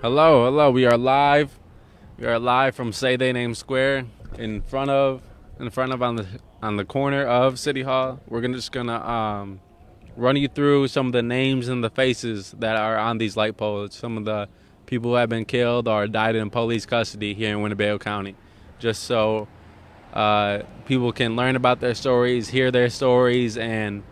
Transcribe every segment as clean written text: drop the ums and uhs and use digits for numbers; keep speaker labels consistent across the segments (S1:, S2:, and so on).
S1: Hello. We are live. We are live from Say They Name Square in front of on the corner of City Hall. We're just gonna run you through some of the names and the faces that are on these light poles. Some of the people who have been killed or died in police custody here in Winnebago County, just so people can learn about their stories, hear their stories, and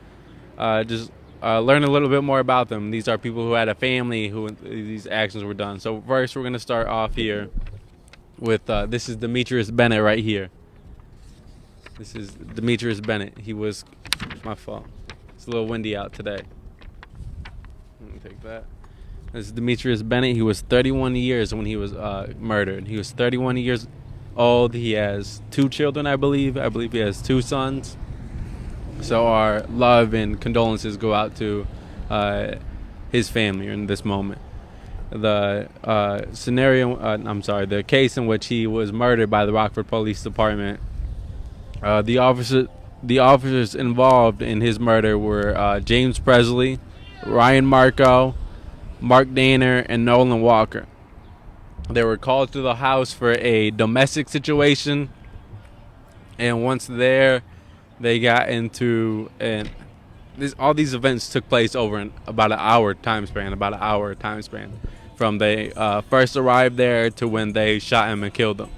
S1: learn a little bit more about them. These are people who had a family who these actions were done. So first, we're going to start off here with this is Demetrius Bennett right here. This is Demetrius Bennett. He was my fault. It's a little windy out today. Let me take that. This is Demetrius Bennett. He was 31 years when he was murdered. He was 31 years old. He has 2 children, I believe. I believe he has 2 sons. So our love and condolences go out to his family in this moment. The the case in which he was murdered by the Rockford Police Department. The officers involved in his murder were James Presley, Ryan Marco, Mark Danner, and Nolan Walker. They were called to the house for a domestic situation, and once there, they got into, and all these events took place over about an hour time span, from they first arrived there to when they shot him and killed him.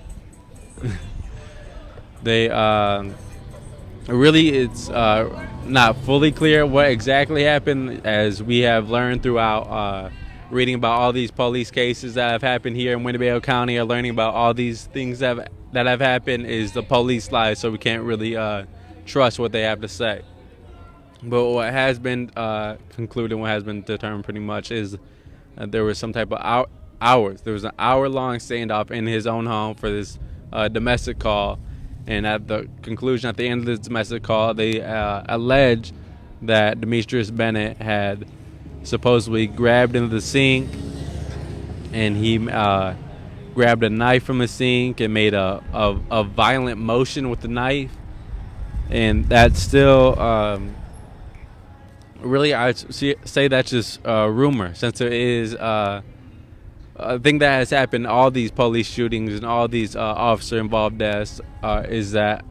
S1: It's not fully clear what exactly happened, as we have learned throughout reading about all these police cases that have happened here in Winnebago County, or learning about all these things that have happened, is the police lie, so we can't really trust what they have to say. But what has been concluded, what has been determined pretty much, is there was some type of hours. There was an hour-long standoff in his own home for this domestic call, and at the conclusion, at the end of this domestic call, they allege that Demetrius Bennett had supposedly grabbed into the sink, and he grabbed a knife from the sink and made a violent motion with the knife. And that's still really, I'd say that's just rumor, since there is a thing that has happened in all these police shootings and all these officer-involved deaths, is that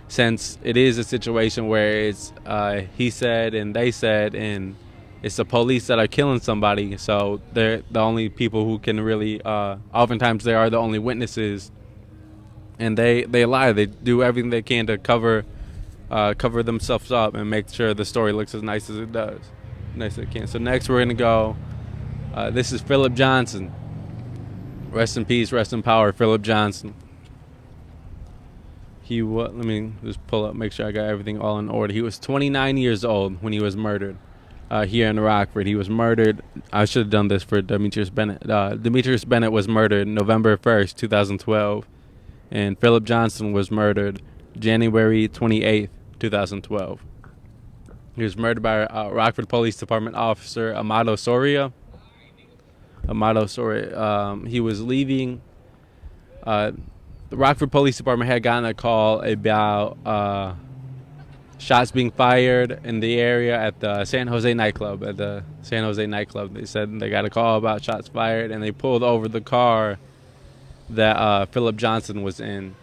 S1: since it is a situation where it's he said and they said, and it's the police that are killing somebody, so they're the only people who can really, oftentimes they are the only witnesses, and they lie. They do everything they can to cover themselves up and make sure the story looks as nice as it does, nice as it can. So next we're gonna go. This is Phillip Johnson. Rest in peace, rest in power, Phillip Johnson. Let me just pull up, make sure I got everything all in order. He was 29 years old when he was murdered here in Rockford. He was murdered. I should have done this for Demetrius Bennett. Demetrius Bennett was murdered November 1st, 2012, and Phillip Johnson was murdered January 28th, 2012. He was murdered by Rockford Police Department officer Amado Soria. He was leaving. The Rockford Police Department had gotten a call about shots being fired in the area at the San Jose nightclub. They said they got a call about shots fired, and they pulled over the car that Phillip Johnson was in.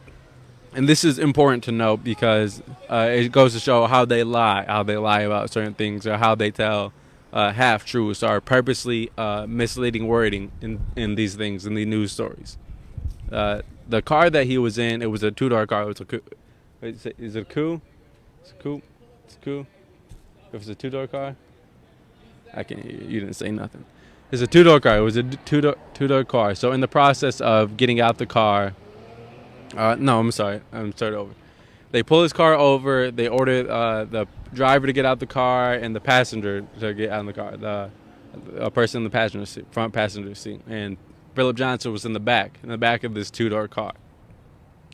S1: And this is important to note because it goes to show how they lie about certain things, or how they tell half-truths, or purposely misleading wording in these things, in the news stories. The car that he was in, it was a 2-door car. It was a coupe. Is it a coupe? It's a coupe. It's a coupe. If it's a 2-door car, I can't hear you. You didn't say nothing. It's a 2-door car. It was a two-door car. So in the process of getting out the car, no, I'm sorry. I'm starting over. They pull his car over. They order the driver to get out the car and the passenger to get out of the car. A person in the passenger seat, front passenger seat, and Phillip Johnson was in the back of this 2-door car.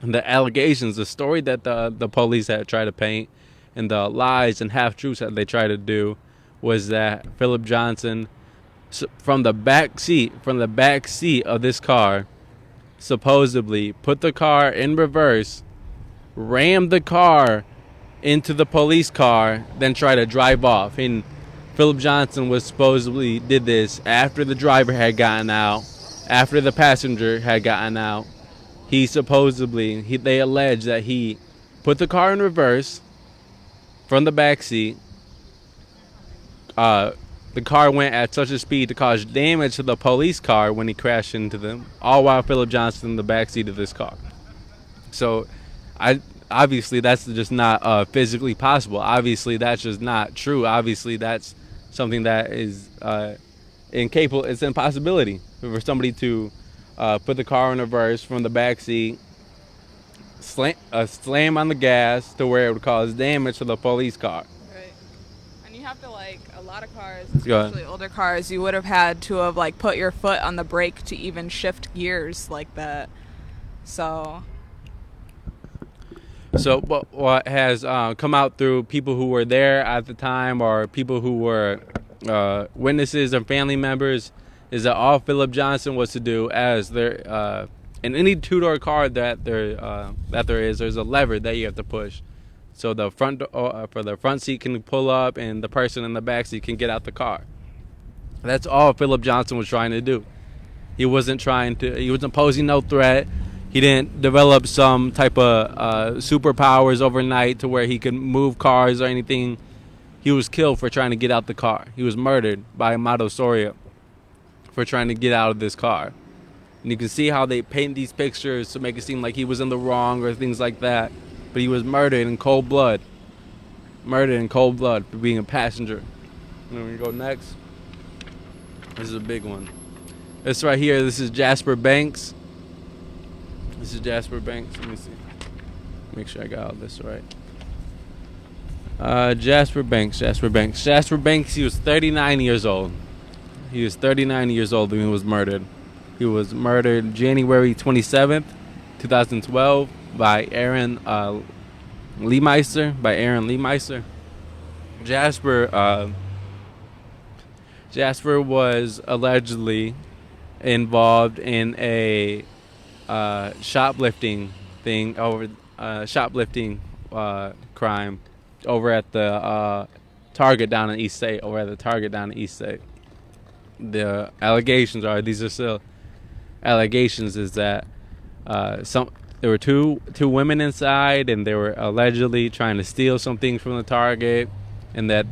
S1: And the allegations, the story that the police had tried to paint, and the lies and half-truths that they tried to do, was that Phillip Johnson, from the back seat of this car, supposedly put the car in reverse, rammed the car into the police car, then tried to drive off. And Phillip Johnson was supposedly did this after the driver had gotten out, after the passenger had gotten out, they allege that he put the car in reverse from the back seat. The car went at such a speed to cause damage to the police car when he crashed into them, all while Phillip Johnson in the back seat of this car. So, obviously that's just not physically possible. Obviously that's just not true. Obviously that's something that is incapable. It's an impossibility for somebody to put the car in reverse from the back seat, slam on the gas to where it would cause damage to the police car.
S2: Right. And you have to, like, a lot of cars, especially older cars, you would have had to have, like, put your foot on the brake to even shift gears like that. So what has come out through people who were there at the time, or people who were witnesses and family members, is that all Phillip Johnson was to do, as there in any two-door car that there is, there's a lever that you have to push, so the front seat can pull up and the person in the back seat can get out the car. That's all Phillip Johnson was trying to do. He wasn't posing no threat. He didn't develop some type of superpowers overnight to where he could move cars or anything. He was killed for trying to get out the car. He was murdered by Amato Soria for trying to get out of this car. And you can see how they paint these pictures to make it seem like he was in the wrong or things like that. But he was murdered in cold blood. Murdered in cold blood for being a passenger. And then we go next. This is a big one. This right here, this is Jasper Banks. This is Jasper Banks. Let me see. Make sure I got all this right. Jasper Banks. Jasper Banks, he was 39 years old. He was 39 years old when he was murdered. He was murdered January 27th, 2012 by Aaron Leemeister. Jasper was allegedly involved in a shoplifting crime over at the Target down in East State. The allegations are, these are still allegations, is that there were two women inside, and they were allegedly trying to steal some things from the Target, and that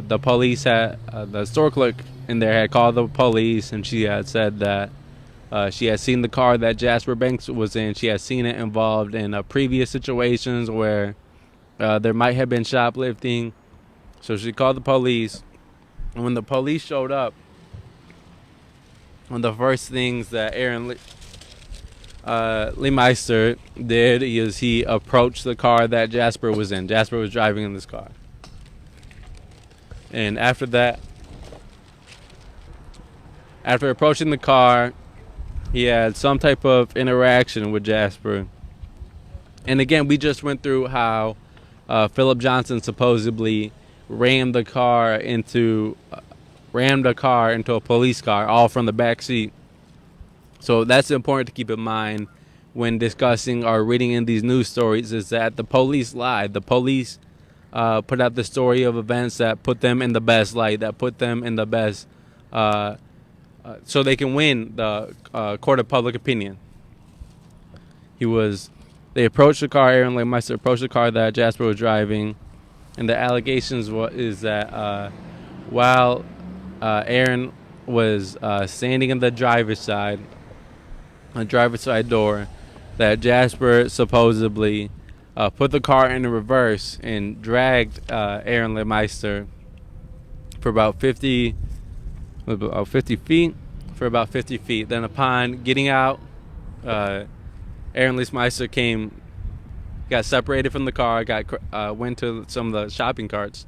S2: the police had the store clerk in there had called the police, and she had said that she had seen the car that Jasper Banks was in. She had seen it involved in previous situations where there might have been shoplifting. So she called the police. And when the police showed up, one of the first things that Aaron Leemeister did is he approached the car that Jasper was in. Jasper was driving in this car. And after that, after approaching the car, he had some type of interaction with Jasper. And again, we just went through how Phillip Johnson supposedly rammed a car into a police car, all from the back seat. So that's important to keep in mind when discussing or reading in these news stories, is that the police lied. The police put out the story of events that put them in the best light, that put them in the best, so they can win the court of public opinion. They approached the car, Aaron Leemeister approached the car that Jasper was driving, and the allegations is that while Aaron was standing in the driver's side door, that Jasper supposedly put the car in reverse and dragged Aaron Leemeister for about 50 feet. Then upon getting out, Aaron Leemeister got separated from the car, went to some of the shopping carts.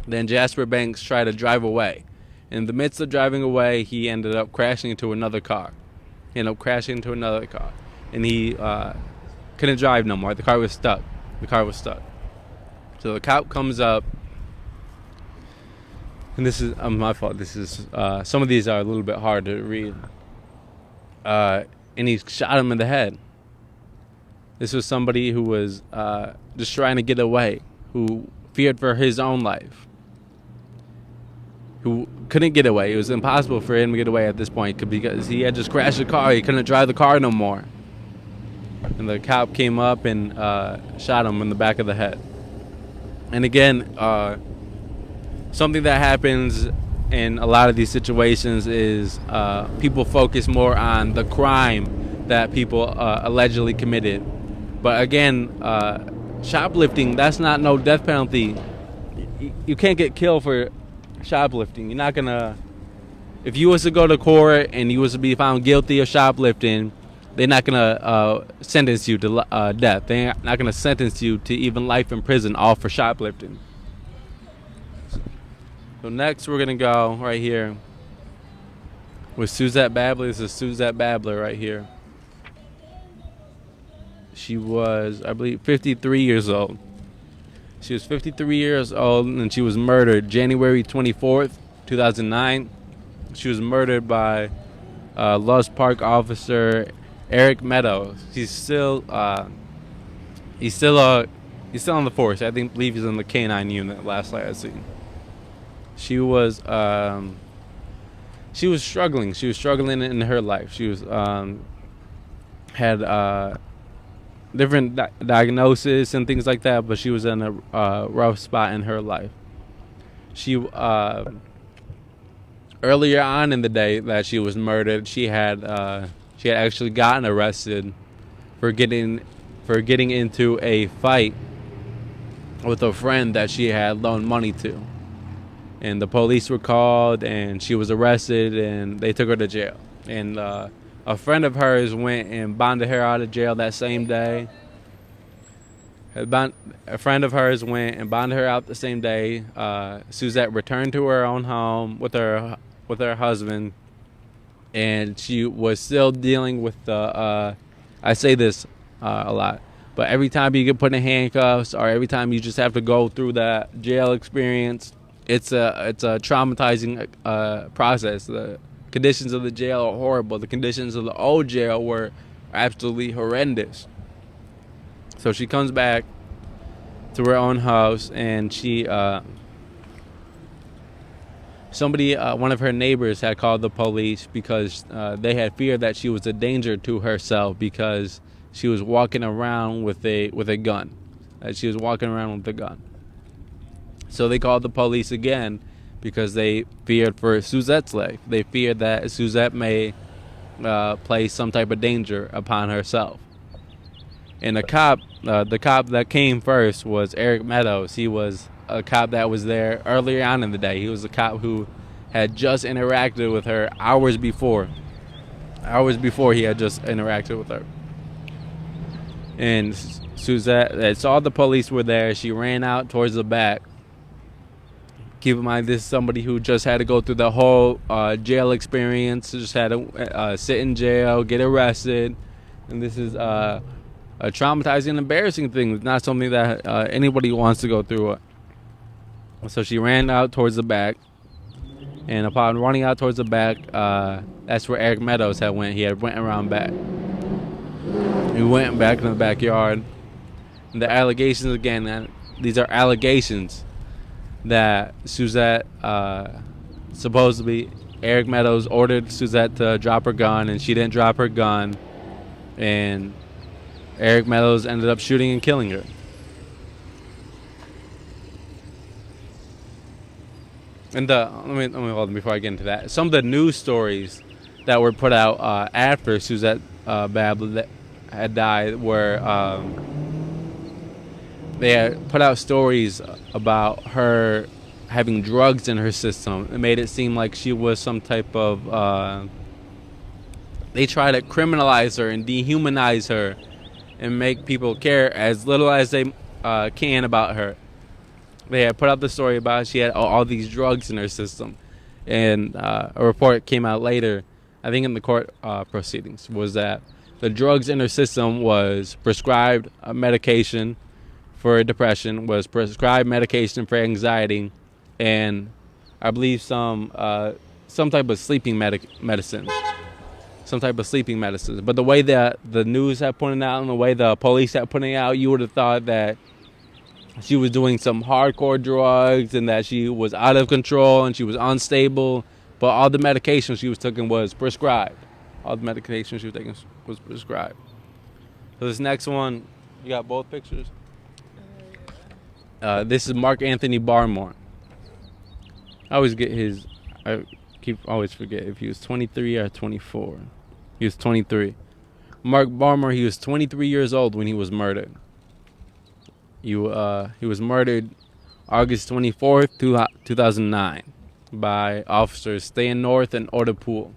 S2: Then Jasper Banks tried to drive away. In the midst of driving away, he ended up crashing into another car. And he couldn't drive no more. The car was stuck. So the cop comes up. And this is my fault. This is some of these are a little bit hard to read. And he shot him in the head. This was somebody who was just trying to get away, who feared for his own life, who couldn't get away. It was impossible for him to get away at this point because he had just crashed the car. He couldn't drive the car no more. And the cop came up and shot him in the back of the head. And again, something that happens in a lot of these situations is people focus more on the crime that people allegedly committed. But again, shoplifting, that's not no death penalty. You can't get killed for shoplifting. You're not gonna, if you was to go to court and you was to be found guilty of shoplifting, they're not gonna sentence you to death. They're not gonna sentence you to even life in prison, all for shoplifting. So next we're gonna go right here with Suzette Babbler. This is Suzette Babbler right here. She was, I believe, 53 years old. She was 53 years old, and she was murdered January 24th, 2009. She was murdered by Lost Park officer Eric Meadows. He's still on the force. I believe he's in the K-9 unit. Last night I seen. She was struggling. She was struggling in her life. She was had different diagnosis and things like that, but she was in a rough spot in her life. She earlier on in the day that she was murdered, she had actually gotten arrested for getting into a fight with a friend that she had loaned money to, and the police were called and she was arrested and they took her to jail. And a friend of hers went and bonded her out of jail that same day. A friend of hers went and bonded her out the same day. Suzette returned to her own home with her husband, and she was still dealing with the. I say this a lot, but every time you get put in handcuffs, or every time you just have to go through that jail experience, it's a traumatizing process. The conditions of the jail are horrible. The conditions of the old jail were absolutely horrendous. So she comes back to her own house, and she, one of her neighbors had called the police because they had feared that she was a danger to herself because she was walking around with a gun. She was walking around with a gun. So they called the police again because they feared for Suzette's life. They feared that Suzette may place some type of danger upon herself. And the cop that came first was Eric Meadows. He was a cop that was there earlier on in the day. He was a cop who had just interacted with her hours before. Hours before he had just interacted with her. And Suzette saw the police were there. She ran out towards the back. Keep in mind, this is somebody who just had to go through the whole jail experience. Just had to sit in jail, get arrested. And this is a traumatizing, embarrassing thing. It's not something that anybody wants to go through. So she ran out towards the back. And upon running out towards the back, that's where Eric Meadows had went. He had went around back. He went back in the backyard. And the allegations, again, these are allegations that Suzette, supposedly Eric Meadows ordered Suzette to drop her gun, and she didn't drop her gun, and Eric Meadows ended up shooting and killing her. And let me hold on before I get into that. Some of the news stories that were put out after Suzette Babbler had died were they had put out stories about her having drugs in her system. It made it seem like she was some type of they try to criminalize her and dehumanize her and make people care as little as they can about her. They had put out the story about she had all these drugs in her system. And a report came out later, I think in the court proceedings, was that the drugs in her system was prescribed medication for depression, was prescribed medication for anxiety, and I believe some type of sleeping medicine. Some type of sleeping medicine. But the way that the news had put it out and the way the police had put it out, you would have thought that she was doing some hardcore drugs and that she was out of control and she was unstable, but all the medication she was taking was prescribed. All the medication she was taking was prescribed. So this next one, you got both pictures? This is Mark Anthony Barmore. I always forget if he was 23 or 24. He was 23. Mark Barmore, he was 23 years old when he was murdered. He was murdered August 24th, 2009 by officers Stan North and Oda Pool.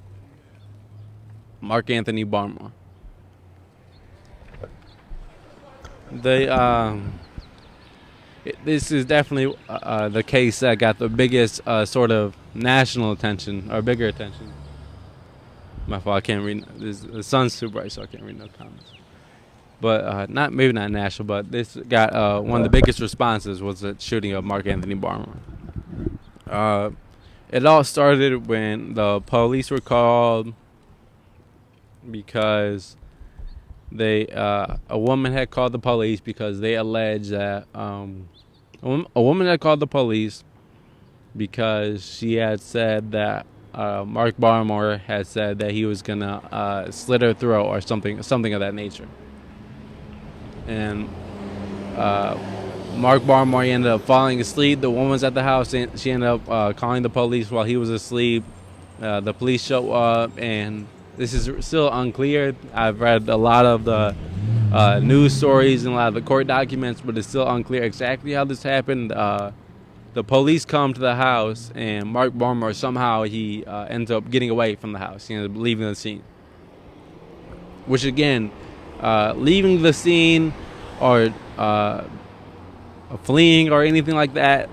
S2: Mark Anthony Barmore. This is definitely the case that got the biggest sort of national attention, or bigger attention. My fault, I can't read. The sun's too bright, so I can't read no comments. But maybe not national, but this got one of the biggest responses was the shooting of Mark Anthony Barmore. It all started when the police were called because a woman had called the police because they alleged that a woman had called the police because she had said that Mark Barmore had said that he was gonna slit her throat or something of that nature. And Mark Barmore ended up falling asleep. The woman was at the house, and she ended up calling the police while he was asleep. The police show up, and this is still unclear. I've read a lot of the news stories and a lot of the court documents, but it's still unclear exactly how this happened. The police come to the house, and Mark Barmore somehow he ends up getting away from the house. He ends up leaving the scene. Which again, leaving the scene or fleeing or anything like that,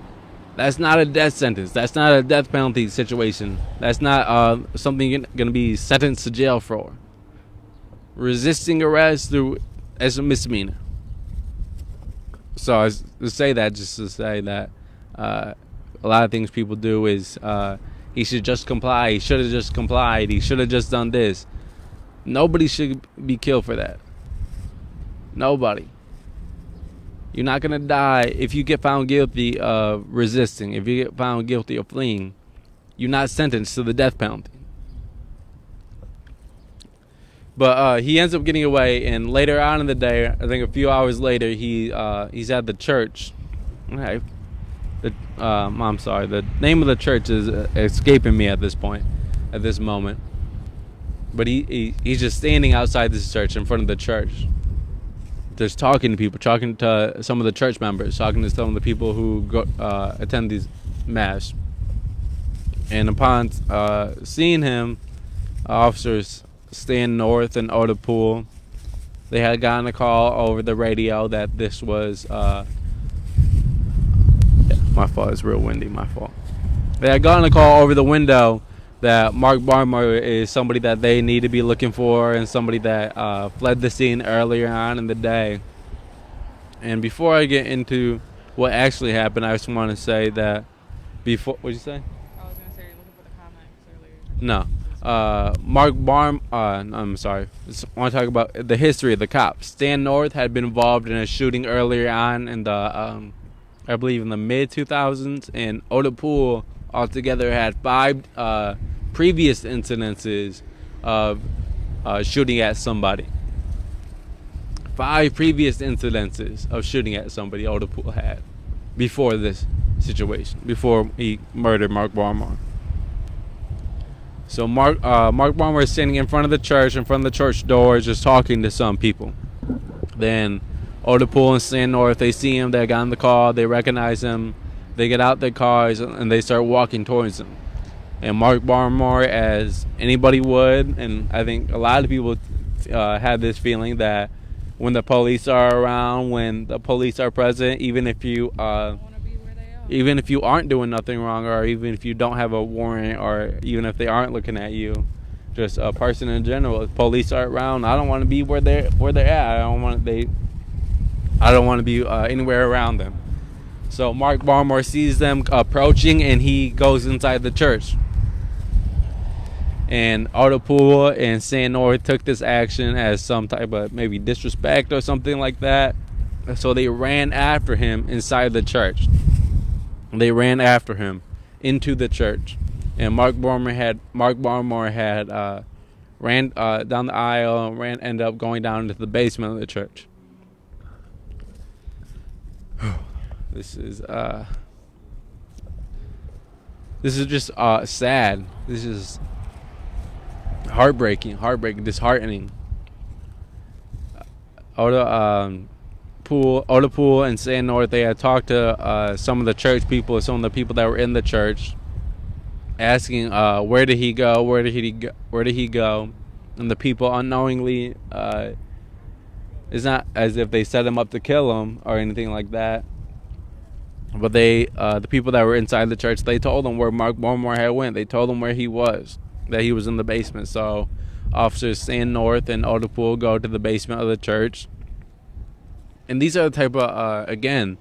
S2: that's not a death sentence. That's not a death penalty situation. That's not something you're going to be sentenced to jail for. Resisting arrest as a misdemeanor. So to say that a lot of things people do is he should just comply. He should have just complied. He should have just done this. Nobody should be killed for that. Nobody. You're not going to die if you get found guilty of resisting. If you get found guilty of fleeing, you're not sentenced to the death penalty. But he ends up getting away, and later on in the day, I think a few hours later, he's at the church. Okay. I'm sorry. The name of the church is escaping me at this moment. But he's just standing outside this church, in front of the church. Just talking to people, talking to some of the church members, talking to some of the people who attend these mass. And upon seeing him, officers Stan North and Oda Pool, they had gotten a call over the radio that this was my fault, it's real windy, my fault. They had gotten a call over the window that Mark Barmore is somebody that they need to be looking for and somebody that fled the scene earlier on in the day. And before I get into what actually happened, I just want to say that before... What'd you say?
S3: I was going to say you're looking for the comments earlier.
S2: No. I'm sorry. I want to talk about the history of the cops. Stan North had been involved in a shooting earlier on in the, I believe in the mid-2000s, and Oda Pool altogether had 5 previous incidences of shooting at somebody. 5 previous incidences of shooting at somebody Oda Pool had before this situation, before he murdered Mark Barmore. So Mark Barmore is standing in front of the church doors, just talking to some people. Then Oda Pool and Stan North, they see him, they got on the call, they recognize him, they get out their cars, and they start walking towards him. And Mark Barmore, as anybody would, and I think a lot of people have this feeling that when the police are around, when the police are present, even if you aren't doing nothing wrong, or even if you don't have a warrant, or even if they aren't looking at you, just a person in general, if police are around, I don't want to be where they're at. I don't want to be anywhere around them. So Mark Barmore sees them approaching, and he goes inside the church. And Oda Pool and Stan North took this action as some type of maybe disrespect or something like that. So they ran after him inside the church. They ran after him into the church, and Mark Barmore had ran down the aisle and ended up going down into the basement of the church. This is just sad. This is heartbreaking, disheartening. Oda Pool and Sand North, they had talked to some of the church people, some of the people that were in the church, asking where did he go, where did he go, and the people unknowingly, it's not as if they set him up to kill him or anything like that, but they, the people that were inside the church, they told him where Mark Barmore had went. They told him where he was, that he was in the basement. So officers Sand North and Oda Pool go to the basement of the church. And these are the type of, again,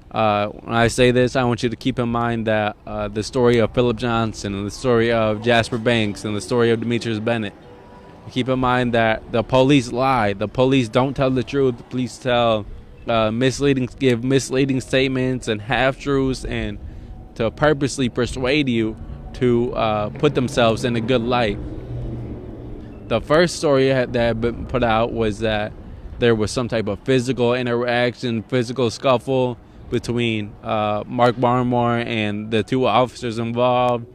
S2: when I say this, I want you to keep in mind that the story of Phillip Johnson and the story of Jasper Banks and the story of Demetrius Bennett, keep in mind that the police lie. The police don't tell the truth. The police tell give misleading statements and half-truths, and to purposely persuade you to put themselves in a good light. The first story that had been put out was that there was some type of physical interaction, physical scuffle between Mark Barmore and the two officers involved,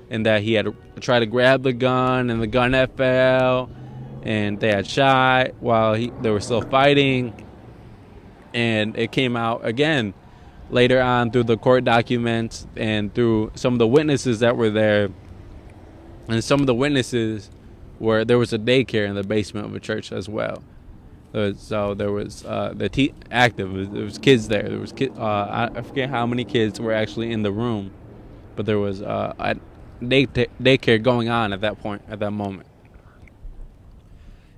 S2: and that he had tried to grab the gun, and the gun had fell, and they had shot while they were still fighting. And it came out again later on through the court documents and through some of the witnesses that were there. And some of the witnesses there was a daycare in the basement of a church as well. So there was active. There was kids there. There was I forget how many kids were actually in the room, but there was a daycare going on at that moment.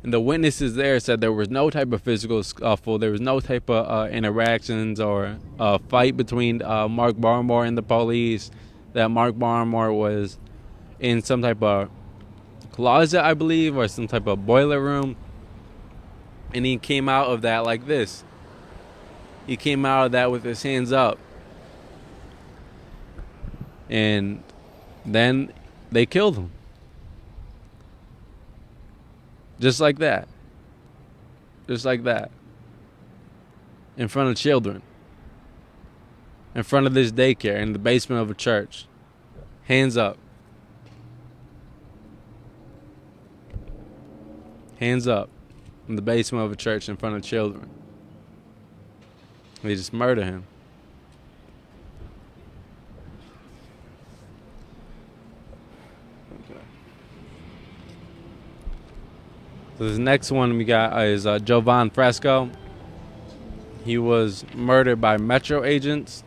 S2: And the witnesses there said there was no type of physical scuffle. There was no type of interactions or fight between Mark Barmore and the police. That Mark Barmore was in some type of closet, I believe, or some type of boiler room. And he came out of that like this. He came out of that with his hands up. And then they killed him. Just like that. Just like that. In front of children. In front of this daycare in the basement of a church. Hands up. Hands up. In the basement of a church in front of children. They just murder him. Okay. So this next one we got is Jovan Fresco. He was murdered by Metro agents.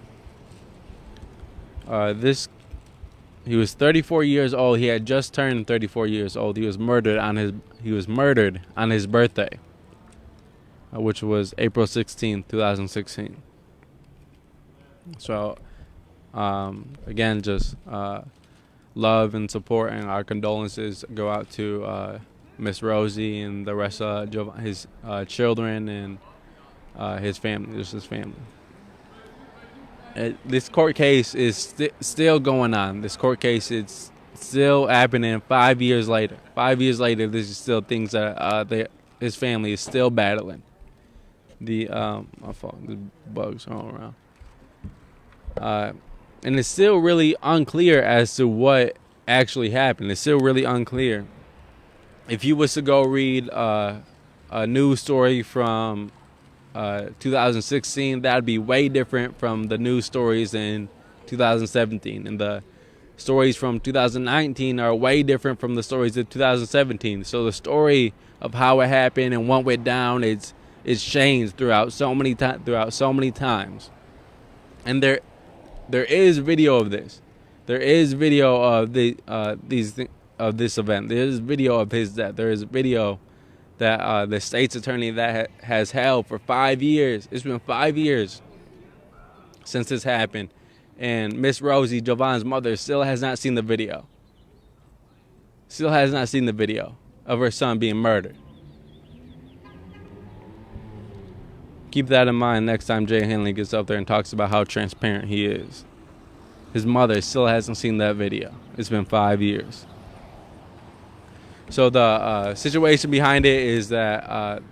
S2: He was 34 years old. He had just turned 34 years old. He was murdered on his birthday, which was April 16th, 2016. So, again, just love and support and our condolences go out to Miss Rosie and the rest of his children and his family. Just his family. This court case is still going on. This court case is still happening 5 years later. 5 years later, this is still things that his family is still battling. My fault. The bugs are all around. And it's still really unclear as to what actually happened. It's still really unclear. If you was to go read a news story from 2016, that would be way different from the news stories in 2017. And the stories from 2019 are way different from the stories of 2017. So the story of how it happened and what went down it's changed throughout so many times. And there is video of this. There is video of this event. There is video of his death. There is video that the state's attorney that has held for 5 years. It's been 5 years since this happened. And Miss Rosie, Jovan's mother, still has not seen the video. Still has not seen the video of her son being murdered. keep that in mind next time Jay Hanley gets up there and talks about how transparent he is. His mother still hasn't seen that video. It's been 5 years. So the situation behind it is that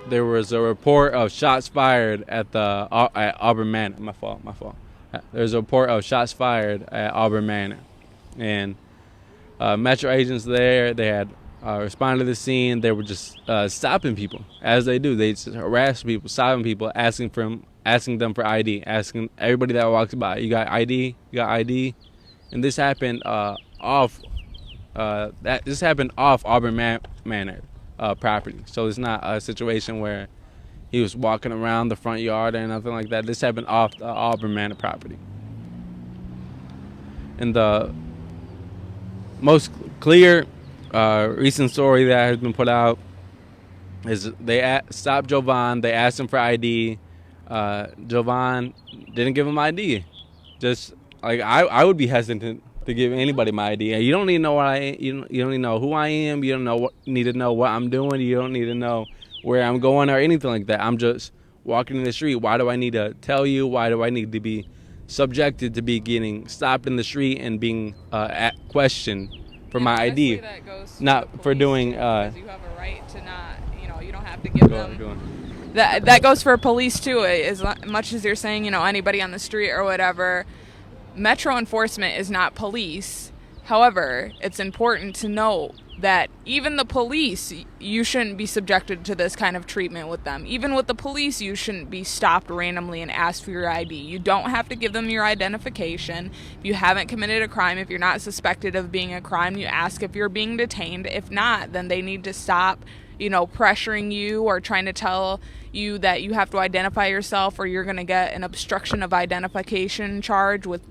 S2: there was a report of shots fired at Auburn Manor. My fault. There's a report of shots fired at Auburn Manor. And Metro agents there, they had responded to the scene. They were just stopping people, as they do. They just harass people, stopping people, asking them for ID, asking everybody that walks by, you got ID? You got ID? And this happened off Auburn Manor property. So it's not a situation where he was walking around the front yard or nothing like that. This happened off the Auburn Manor property. And the most clear recent story that has been put out is they stopped Jovan. They asked him for ID. Jovan didn't give him ID. Just like I would be hesitant to give anybody my ID. You don't need to know you don't need to know who I am. You don't need to know what I'm doing. You don't need to know where I'm going or anything like that. I'm just walking in the street. Why do I need to tell you? Why do I need to be subjected to be getting stopped in the street and being questioned for my ID?
S3: That goes
S2: not for doing.
S3: Because you have a right to not. You don't have to give them. That goes for police too. As much as you're saying, anybody on the street or whatever. Metro enforcement is not police. However, it's important to note that even the police, you shouldn't be subjected to this kind of treatment with them. Even with the police, you shouldn't be stopped randomly and asked for your ID. You don't have to give them your identification. If you haven't committed a crime, if you're not suspected of being a crime, you ask if you're being detained. If not, then they need to stop, pressuring you or trying to tell you that you have to identify yourself or you're going to get an obstruction of identification charge with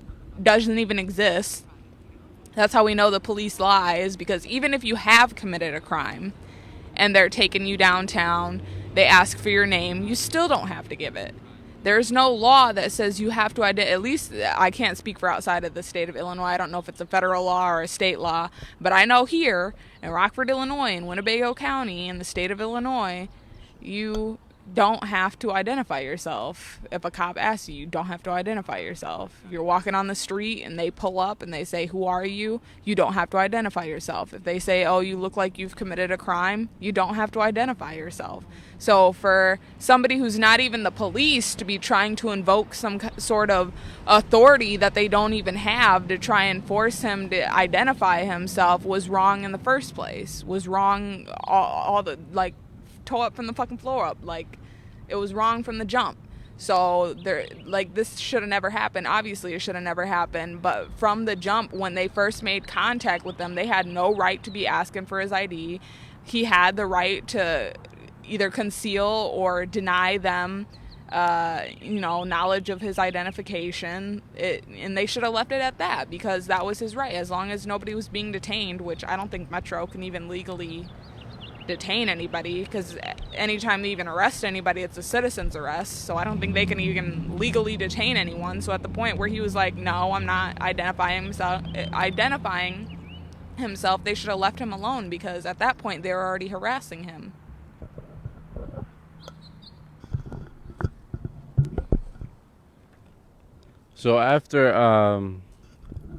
S3: doesn't even exist. That's how we know the police lie, is because even if you have committed a crime and they're taking you downtown, they ask for your name, you still don't have to give it. There's no law that says you have to at least I can't speak for outside of the state of Illinois. I don't know if it's a federal law or a state law, but I know here in Rockford, Illinois, in Winnebago County, in the state of Illinois, you don't have to identify yourself. If a cop asks you, you don't have to identify yourself. If you're walking on the street and they pull up and they say, who are you? You don't have to identify yourself. If they say, oh, you look like you've committed a crime, you don't have to identify yourself. So for somebody who's not even the police to be trying to invoke some sort of authority that they don't even have to try and force him to identify himself was wrong in the first place. Was wrong all the, toe up from the fucking floor up. It was wrong from the jump. So this should have never happened. Obviously it should have never happened, but from the jump, when they first made contact with them, they had no right to be asking for his ID. He had the right to either conceal or deny them knowledge of his identification, and they should have left it at that, because that was his right, as long as nobody was being detained, which I don't think Metro can even legally detain anybody, because anytime they even arrest anybody, it's a citizen's arrest. So I don't think they can even legally detain anyone. So at the point where he was like, no, I'm not identifying himself, they should have left him alone, because at that point they were already harassing him.
S2: So after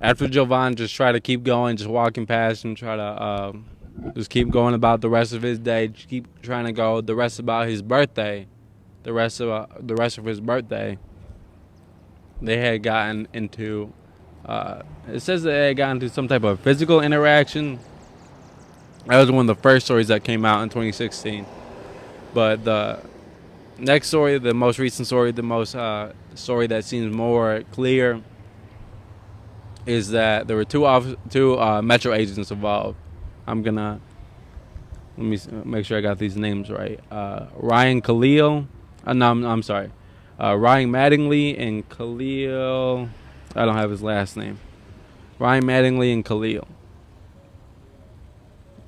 S2: Jovan just tried to keep going, just walking past and try to just keep going about the rest of his day, just keep trying to go the rest about his birthday, the rest of his birthday, they had gotten into, it says that they had gotten into some type of physical interaction. That was one of the first stories that came out in 2016. But the next story, the most recent story, the most story that seems more clear, is that there were two Metro agents involved. Let me make sure I got these names right. Ryan Khalil, I'm sorry. Ryan Mattingly and Khalil, I don't have his last name. Ryan Mattingly and Khalil.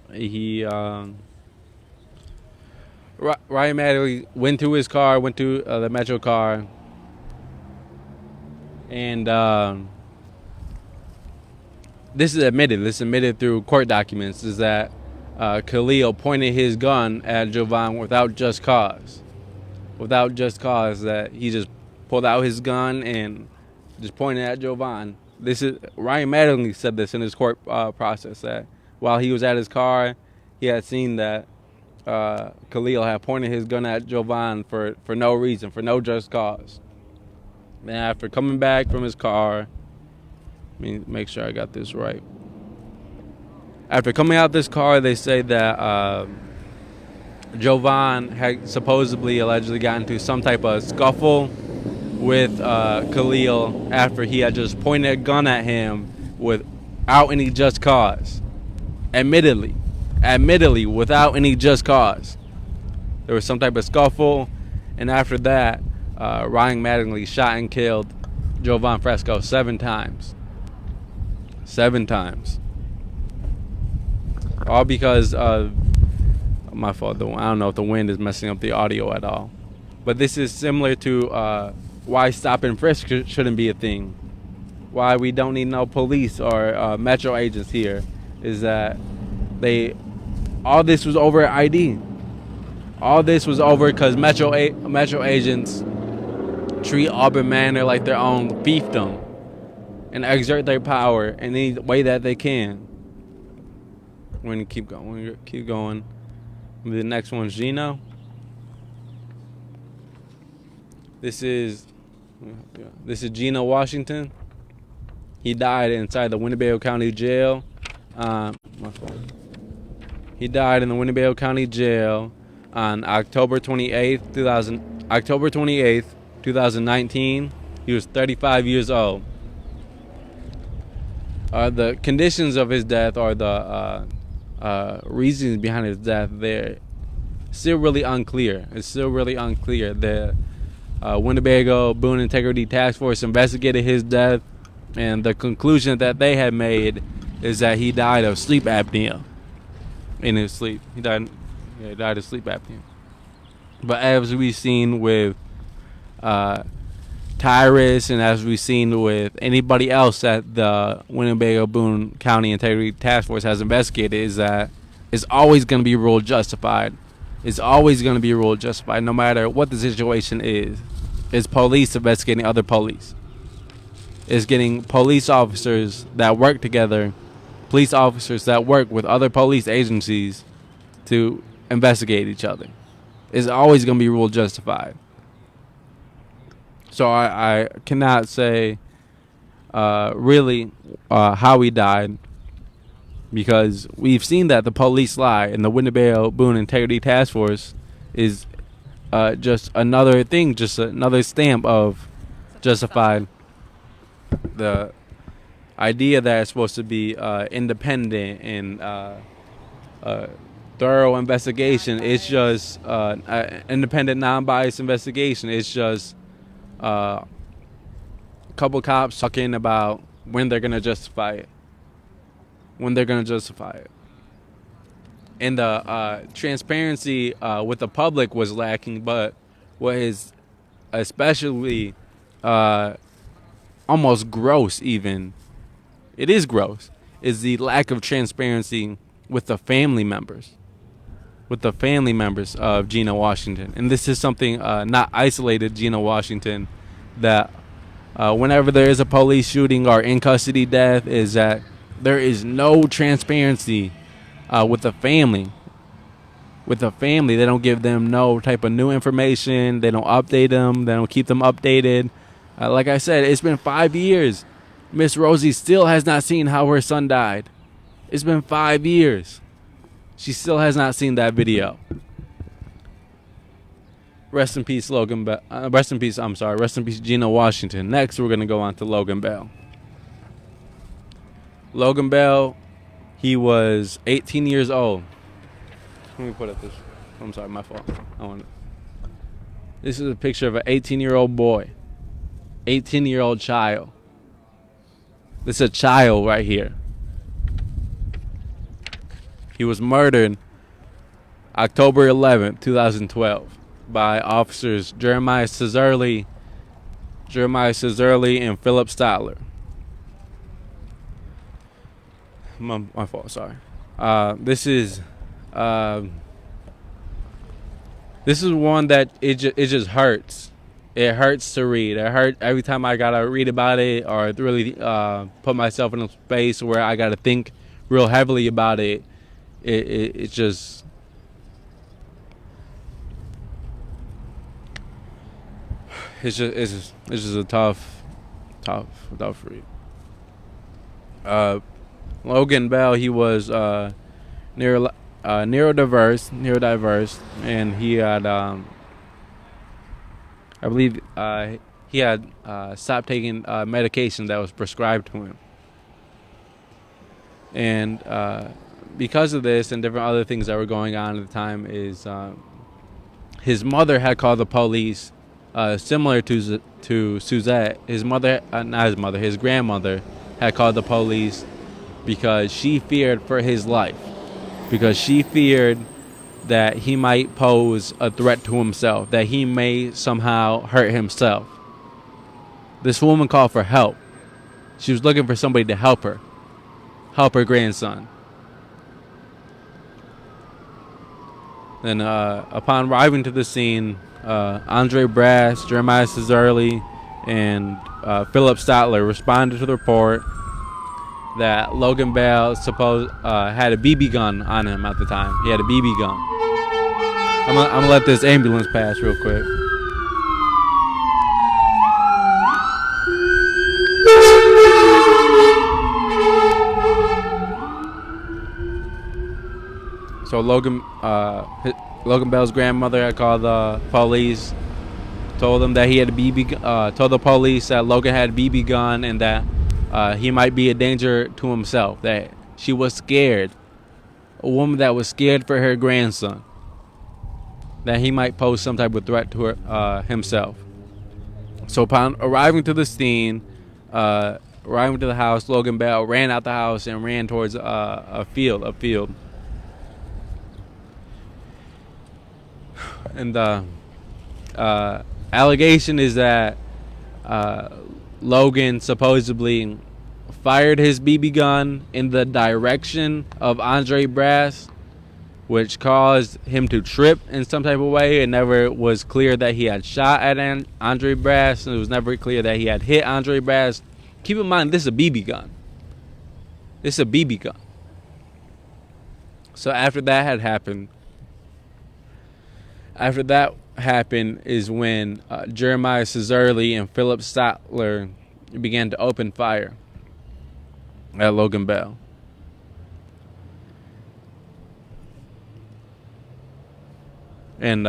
S2: Ryan Mattingly went to his car, went to the Metro car, and this is admitted through court documents, is that Khalil pointed his gun at Jovan without just cause. without just cause, that he just pulled out his gun and just pointed at Jovan. This is Ryan Mattingly said this in his court process, that while he was at his car, he had seen that Khalil had pointed his gun at Jovan for no reason, for no just cause. And after coming back from his car, let me make sure I got this right. After coming out this car, they say that Jovan had supposedly, allegedly got into some type of scuffle with Khalil after he had just pointed a gun at him without any just cause. Admittedly, without any just cause. There was some type of scuffle, and after that, Ryan Mattingly shot and killed Jovan Fresco 7 times. 7 times. All because of my fault. I don't know if the wind is messing up the audio at all. But this is similar to why stop and frisk shouldn't be a thing. Why we don't need no police or metro agents here is that all this was over ID. All this was over because metro agents treat Auburn Manor like their own fiefdom and exert their power in any way that they can. We're gonna keep going. The next one's Gino. This is Gina Washington. He died inside the Winnebago County Jail. He died in the Winnebago County Jail on October 28th, 2019. He was 35 years old. The conditions of his death, or the reasons behind his death, they're still really unclear. It's still really unclear. The Winnebago Boone Integrity Task Force investigated his death, and the conclusion that they had made is that he died of sleep apnea. In his sleep, he died of sleep apnea. But as we've seen with Tyrus, and as we've seen with anybody else that the Winnebago Boone County Integrity Task Force has investigated, is that it's always going to be ruled justified. It's always going to be ruled justified, no matter what the situation is. It's police investigating other police. It's getting police officers that work together, police officers that work with other police agencies to investigate each other. It's always going to be ruled justified. So I cannot say really how he died, because we've seen that the police lie, and the Winnebago Boone Integrity Task Force is just another thing, just another stamp of justified. The idea that it's supposed to be independent and thorough investigation, it's just independent, non-biased investigation. It's just a couple cops talking about when they're going to justify it. And the transparency with the public was lacking, but what is especially almost gross, even, it is gross, is the lack of transparency with the family members. Of Gina Washington. And this is something not isolated Gina Washington, that whenever there is a police shooting or in custody death, is that there is no transparency with the family. They don't give them no type of new information. They don't update them. They don't keep them updated. Like I said, it's been 5 years. Miss Rosie still has not seen how her son died. It's been 5 years. She still has not seen that video. Rest in peace, Logan Bell. Rest in peace, Gina Washington. Next, we're going to go on to Logan Bell. Logan Bell, he was 18 years old. Let me put up this. I'm sorry, my fault. This is a picture of an 18-year-old boy. 18-year-old child. This is a child right here. He was murdered October 11th, 2012 by officers Jeremiah Cezerli and Phillip Stotler. My fault, sorry. This is
S1: This is one that it just hurts. It hurts to read. It hurt every time I gotta read about it or really put myself in a space where I gotta think real heavily about it. It's just it's just a tough read. Logan Bell, he was neurodiverse, and he had I believe he had stopped taking medication that was prescribed to him. And because of this and different other things that were going on at the time is his mother had called the police, similar to Suzette. His grandmother had called the police because she feared for his life, because she feared that he might pose a threat to himself, that he may somehow hurt himself. This woman called for help. She was looking for somebody to help her grandson. Then upon arriving to the scene, Andre Brass, Jeremiah Cesarli, and Phillip Statler responded to the report that Logan Bell had a BB gun on him at the time. He had a BB gun. I'm gonna let this ambulance pass real quick. So Logan Bell's grandmother had called the police, told them that he had a told the police that Logan had a BB gun and that he might be a danger to himself. That she was scared, a woman that was scared for her grandson, that he might pose some type of threat to her himself. So upon arriving to the scene, arriving to the house, Logan Bell ran out the house and ran towards a field. And the allegation is that Logan supposedly fired his BB gun in the direction of Andre Brass, which caused him to trip in some type of way. It never was clear that he had shot at Andre Brass, and it was never clear that he had hit Andre Brass. Keep in mind, this is a BB gun. So after that happened is when Jeremiah Cesarli and Phillip Statler began to open fire at Logan Bell. And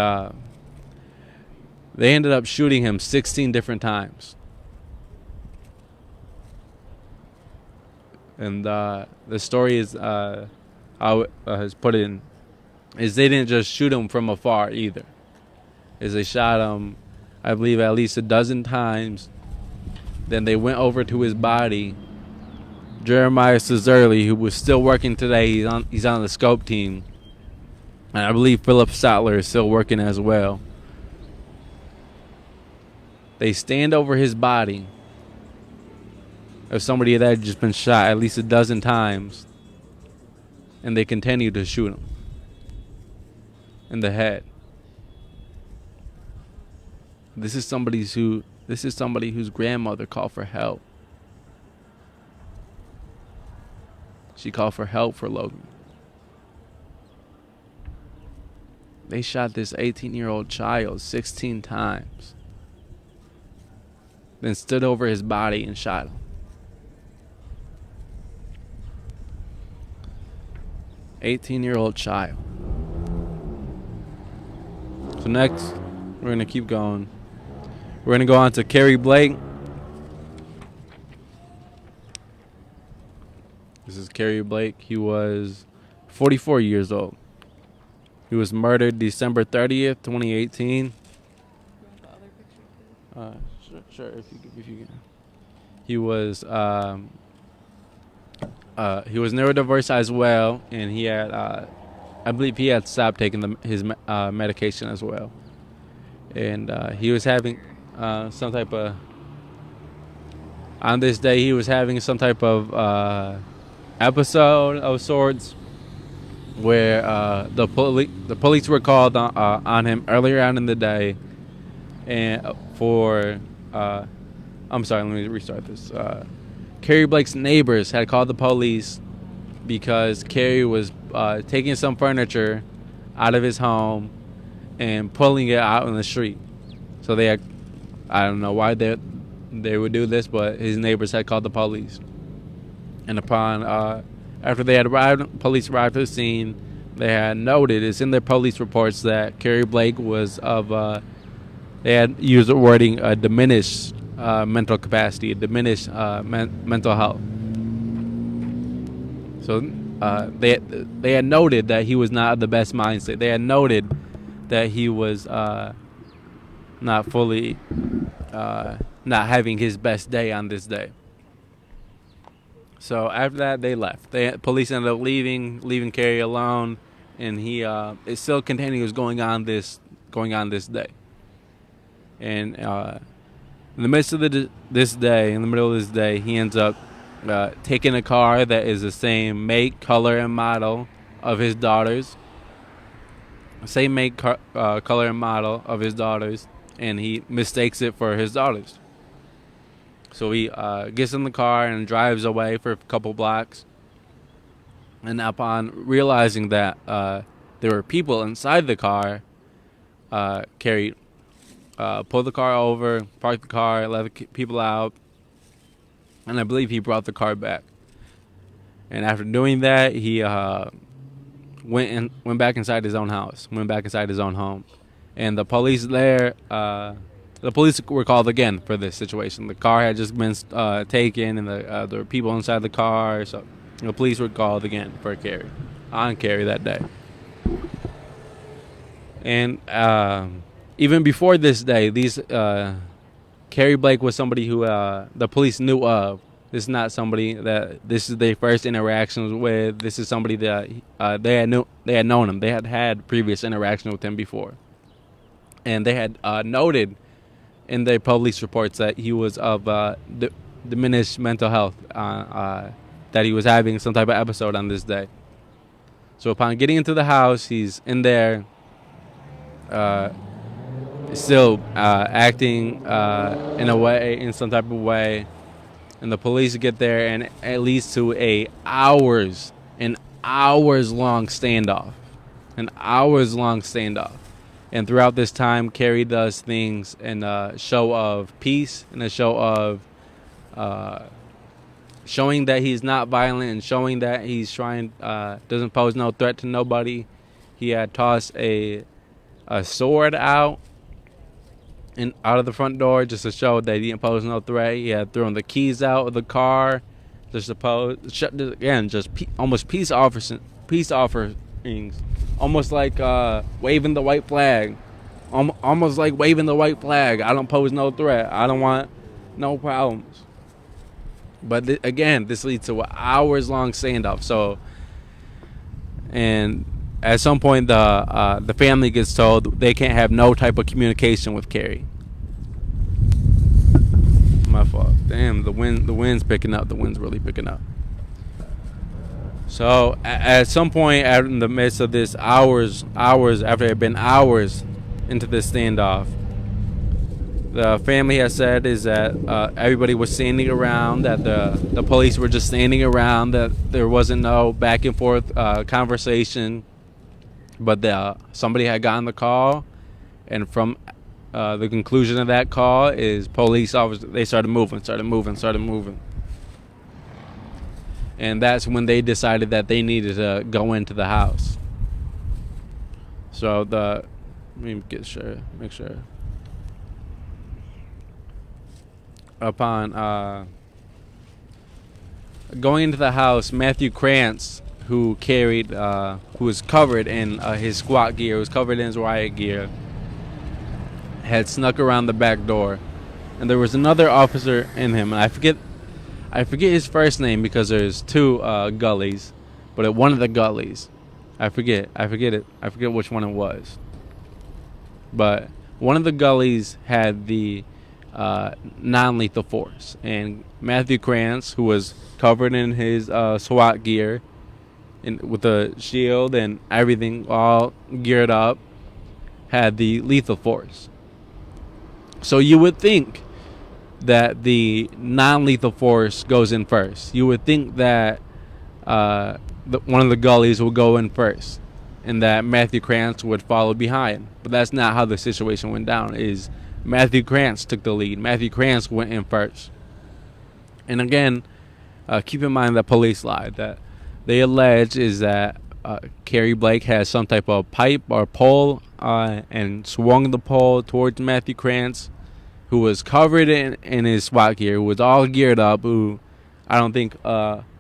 S1: they ended up shooting him 16 different times. And the story is how it is put in is they didn't just shoot him from afar either. Is they shot him, I believe, at least a dozen times. Then they went over to his body. Jeremiah Cesarli, who was still working today, he's on the scope team. And I believe Phillip Statler is still working as well. They stand over his body of somebody that had just been shot at least a dozen times. And they continue to shoot him in the head. This is somebody whose grandmother called for help. She called for help for Logan. They shot this 18-year-old child 16 times. Then stood over his body and shot him. 18-year-old child. So next, we're going to keep going. We're going to go on to Carrie Blake. This is Carrie Blake. He was 44 years old. He was murdered December 30th, 2018. Sure, if you can. He was neurodiverse as well, and he had, I believe, he had stopped taking his medication as well, and he was having some type of. On this day, he was having some type of episode of sorts,
S2: where the police were called on him earlier on in the day, and I'm sorry, let me restart this. Carrie Blake's neighbors had called the police because Carrie was taking some furniture out of his home and pulling it out in the street. So I don't know why they would do this, but his neighbors had called the police. And after they had arrived, police arrived at the scene, they had noted, it's in their police reports, that Carrie Blake was they had used the wording diminished mental capacity, diminished mental health. So they had noted that he was not of the best mindset. They had noted that he was not fully, not having his best day on this day. So after that, they left. Police ended up leaving Carrie alone, and he is still contending was going on this day. And in the midst of this day, in the middle of this day, he ends up taking a car that is the same make, color, and model of his daughter's. Same make, color, and model of his daughter's, and he mistakes it for his daughter's. So he gets in the car and drives away for a couple blocks. And upon realizing that there were people inside the car, Carrie pulled the car over, parked the car, let the people out, and I believe he brought the car back. And after doing that, he went back inside his own house, went back inside his own home. And the police there, the police were called again for this situation. The car had just been taken, and there were people inside the car. So the police were called again for Carrie that day. And even before this day, Carrie Blake was somebody who the police knew of. This is not somebody that this is their first interactions with. This is somebody that they had known him. They had previous interaction with him before, and they had noted in their police reports that he was of diminished mental health, that he was having some type of episode on this day. So upon getting into the house, he's in there, still acting in some type of way. And the police get there, and it leads to an hours long standoff. And throughout this time, Carrie does things in a show of peace, in a show of showing that he's not violent and showing that he's doesn't pose no threat to nobody. He had tossed a sword out of the front door just to show that he didn't pose no threat. He had thrown the keys out of the car almost peace offerings, almost like waving the white flag, almost like waving the white flag. I don't pose no threat. I don't want no problems. But this leads to an hours-long standoff. So, and at some point, the family gets told they can't have no type of communication with Carrie. My fault. Damn, the wind's picking up. The wind's really picking up. So at some point, in the midst of this hours after it had been hours into this standoff, the family has said is that everybody was standing around, that the police were just standing around, that there wasn't no back and forth conversation. But somebody had gotten the call, and from the conclusion of that call is police officers, they started moving. And that's when they decided that they needed to go into the house. So let me make sure. Upon going into the house, Matthew Krantz, who was covered in his squat gear, was covered in his riot gear, had snuck around the back door, and there was another officer in him, and I forget his first name because there's two gullies, but at one of the gullies, I forget which one it was, but one of the gullies had the non-lethal force, and Matthew Krantz, who was covered in his SWAT gear, with a shield and everything all geared up, had the lethal force. So you would think that the non-lethal force goes in first. You would think that one of the gullies will go in first, and that Matthew Krantz would follow behind. But that's not how the situation went down. Is Matthew Krantz took the lead. Matthew Krantz went in first. And again, keep in mind that police lied. That they allege is that Carrie Blake has some type of pipe or pole and swung the pole towards Matthew Krantz, who was covered in his SWAT gear, who was all geared up, who I don't think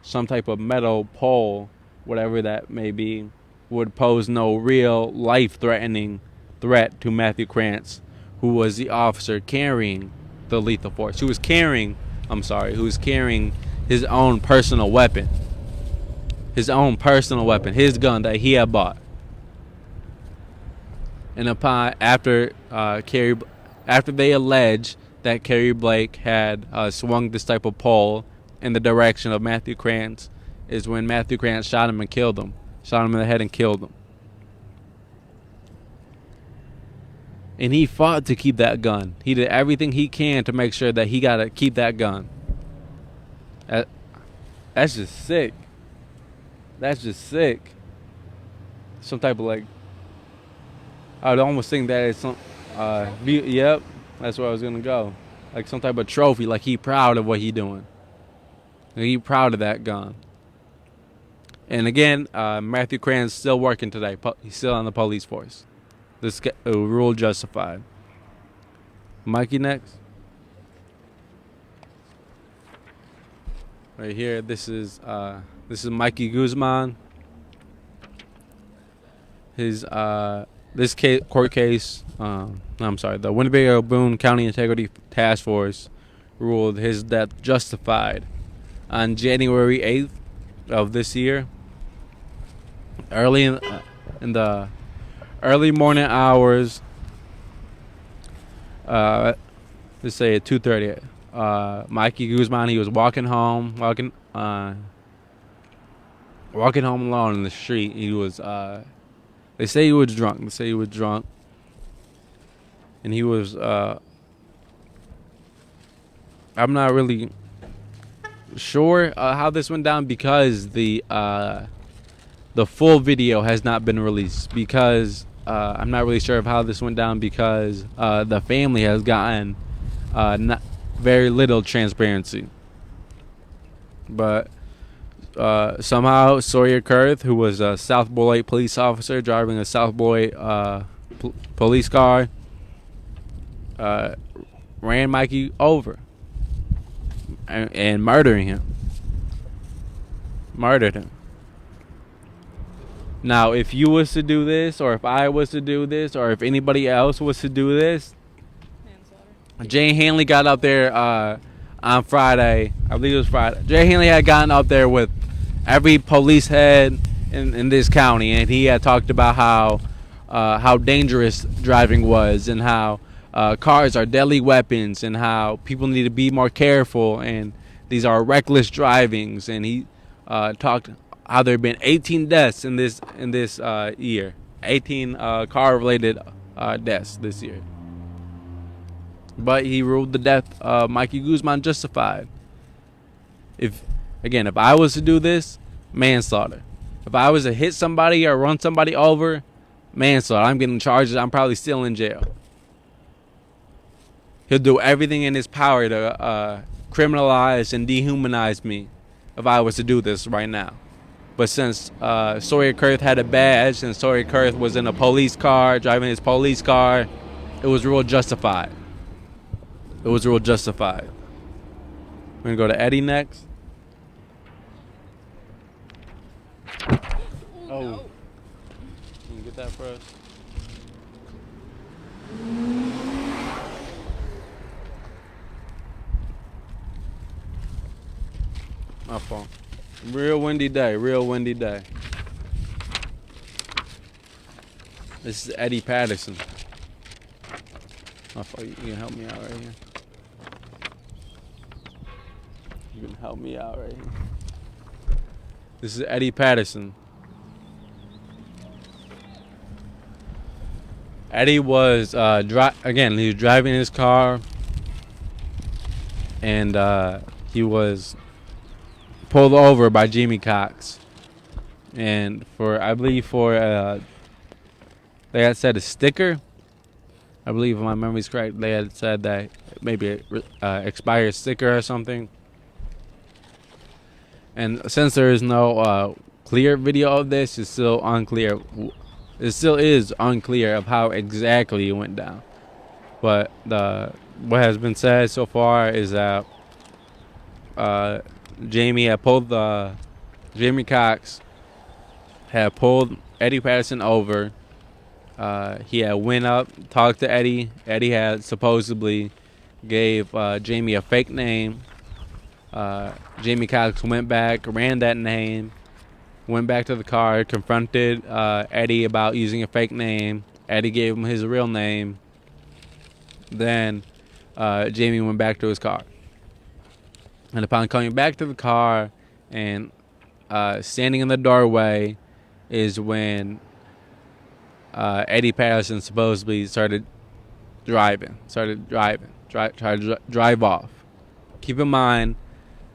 S2: some type of metal pole, whatever that may be, would pose no real life-threatening threat to Matthew Krantz, who was the officer carrying the lethal force. Who was carrying his own personal weapon. His gun that he had bought. And after they allege that Carrie Blake had swung this type of pole in the direction of Matthew Krantz, is when Matthew Krantz shot him and killed him. Shot him in the head and killed him. And he fought to keep that gun. He did everything he can to make sure that he got to keep that gun. That's just sick. Some type of like, I would almost think that it's some, yep, that's where I was going to go. Like some type of trophy, like he proud of what he doing. He proud of that gun. And again, Matthew Krantz still working today. He's still on the police force. This rule justified. Mikey next. Right here, this is Mikey Guzman. His this court case. The Winnebago Boone County Integrity Task Force ruled his death justified on January 8th of this year. Early in the early morning hours, let's say at 2:30, Mikey Guzman, he was walking home alone in the street. He was they say he was drunk. And he was I'm not really sure how this went down, because the full video has not been released, because I'm not really sure of how this went down, because the family has gotten not very little transparency. But somehow Sawyer Kurth, who was a South Beloit police officer driving a South Beloit police car, ran Mikey over and murdered him. Now, if you was to do this, or if I was to do this, or if anybody else was to do this, Jay Hanley got up there on Friday. I believe it was Friday. Jay Hanley had gotten up there with every police head in this county, and he had talked about how dangerous driving was, and how cars are deadly weapons, and how people need to be more careful, and these are reckless drivings. And he talked how there have been 18 deaths in this year, 18 car-related deaths this year. But he ruled the death of Mikey Guzman justified. If I was to do this, manslaughter. If I was to hit somebody or run somebody over, manslaughter. I'm getting charges. I'm probably still in jail. He'll do everything in his power to criminalize and dehumanize me if I was to do this right now. But since Sawyer Kurth had a badge, and Sawyer Kurth was in a police car, driving his police car, it was ruled justified. We're going to go to Eddie next. Oh. No. Can you get that for us? My phone. Real windy day. This is Eddie Patterson. My phone. You can help me out right here. This is Eddie Patterson. Eddie was he was driving his car, and he was pulled over by Jamie Cox, and I believe they had said a sticker. I believe, if my memory's correct, they had said that maybe an expired sticker or something. And since there is no clear video of this, it's still unclear. It still is unclear of how exactly it went down. But what has been said so far is that Jamie Cox had pulled Eddie Patterson over. He had went up, talked to Eddie. Eddie had supposedly gave Jamie a fake name. Jamie Cox went back, ran that name, went back to the car, confronted Eddie about using a fake name. Eddie gave him his real name. Then Jamie went back to his car. And upon coming back to the car and standing in the doorway is when Eddie Patterson supposedly tried to drive off. Keep in mind,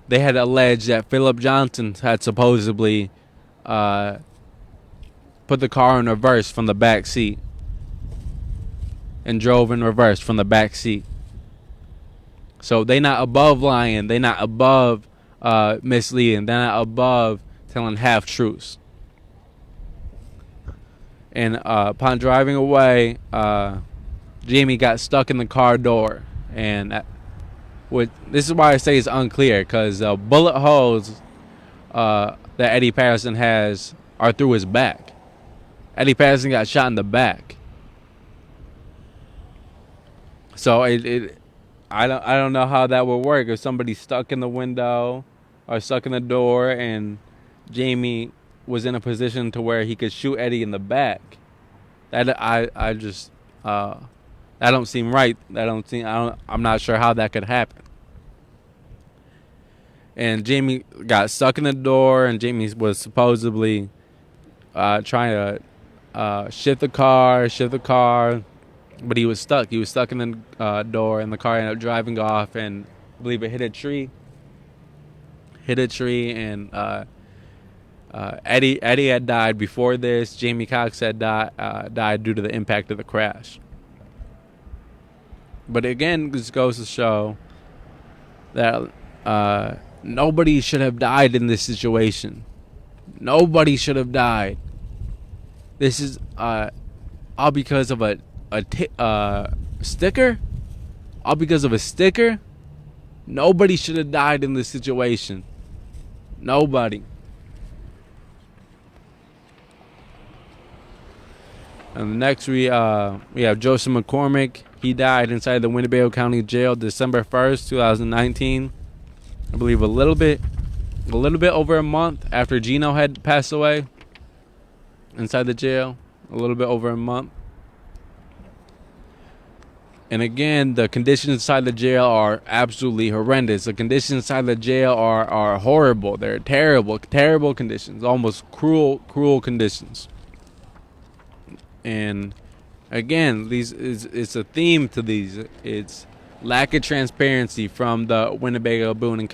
S2: they had alleged that Phillip Johnson had supposedly put the car in reverse from the back seat and drove in reverse from the back seat. So they not above lying. They not above misleading. They're not above telling half truths. And upon driving away, Jamie got stuck in the car door. And this is why I say it's unclear, because bullet holes that Eddie Patterson has are through his back. Eddie Patterson got shot in the back. So I don't know how that would work if somebody's stuck in the window or stuck in the door and Jamie was in a position to where he could shoot Eddie in the back. That don't seem right. I'm not sure how that could happen. And Jamie got stuck in the door, and Jamie was supposedly trying to shift the car, but he was stuck. He was stuck in the door, and the car ended up driving off, and I believe it hit a tree. And Eddie had died before this. Jamie Cox had died due to the impact of the crash. But again, this goes to show that nobody should have died in this situation. Nobody should have died. This is all because of a sticker. All because of a sticker. Nobody should have died in this situation. Nobody. And next we have Joseph McCormick. He died inside the Winnebago County Jail December 1st, 2019. I believe a little bit over a month after Gino had passed away. Inside the jail, a little bit over a month. And again, the conditions inside the jail are absolutely horrendous. The conditions inside the jail are horrible. They're terrible conditions, almost cruel conditions. And again, it's a theme to these. It's lack of transparency from the Winnebago-Boone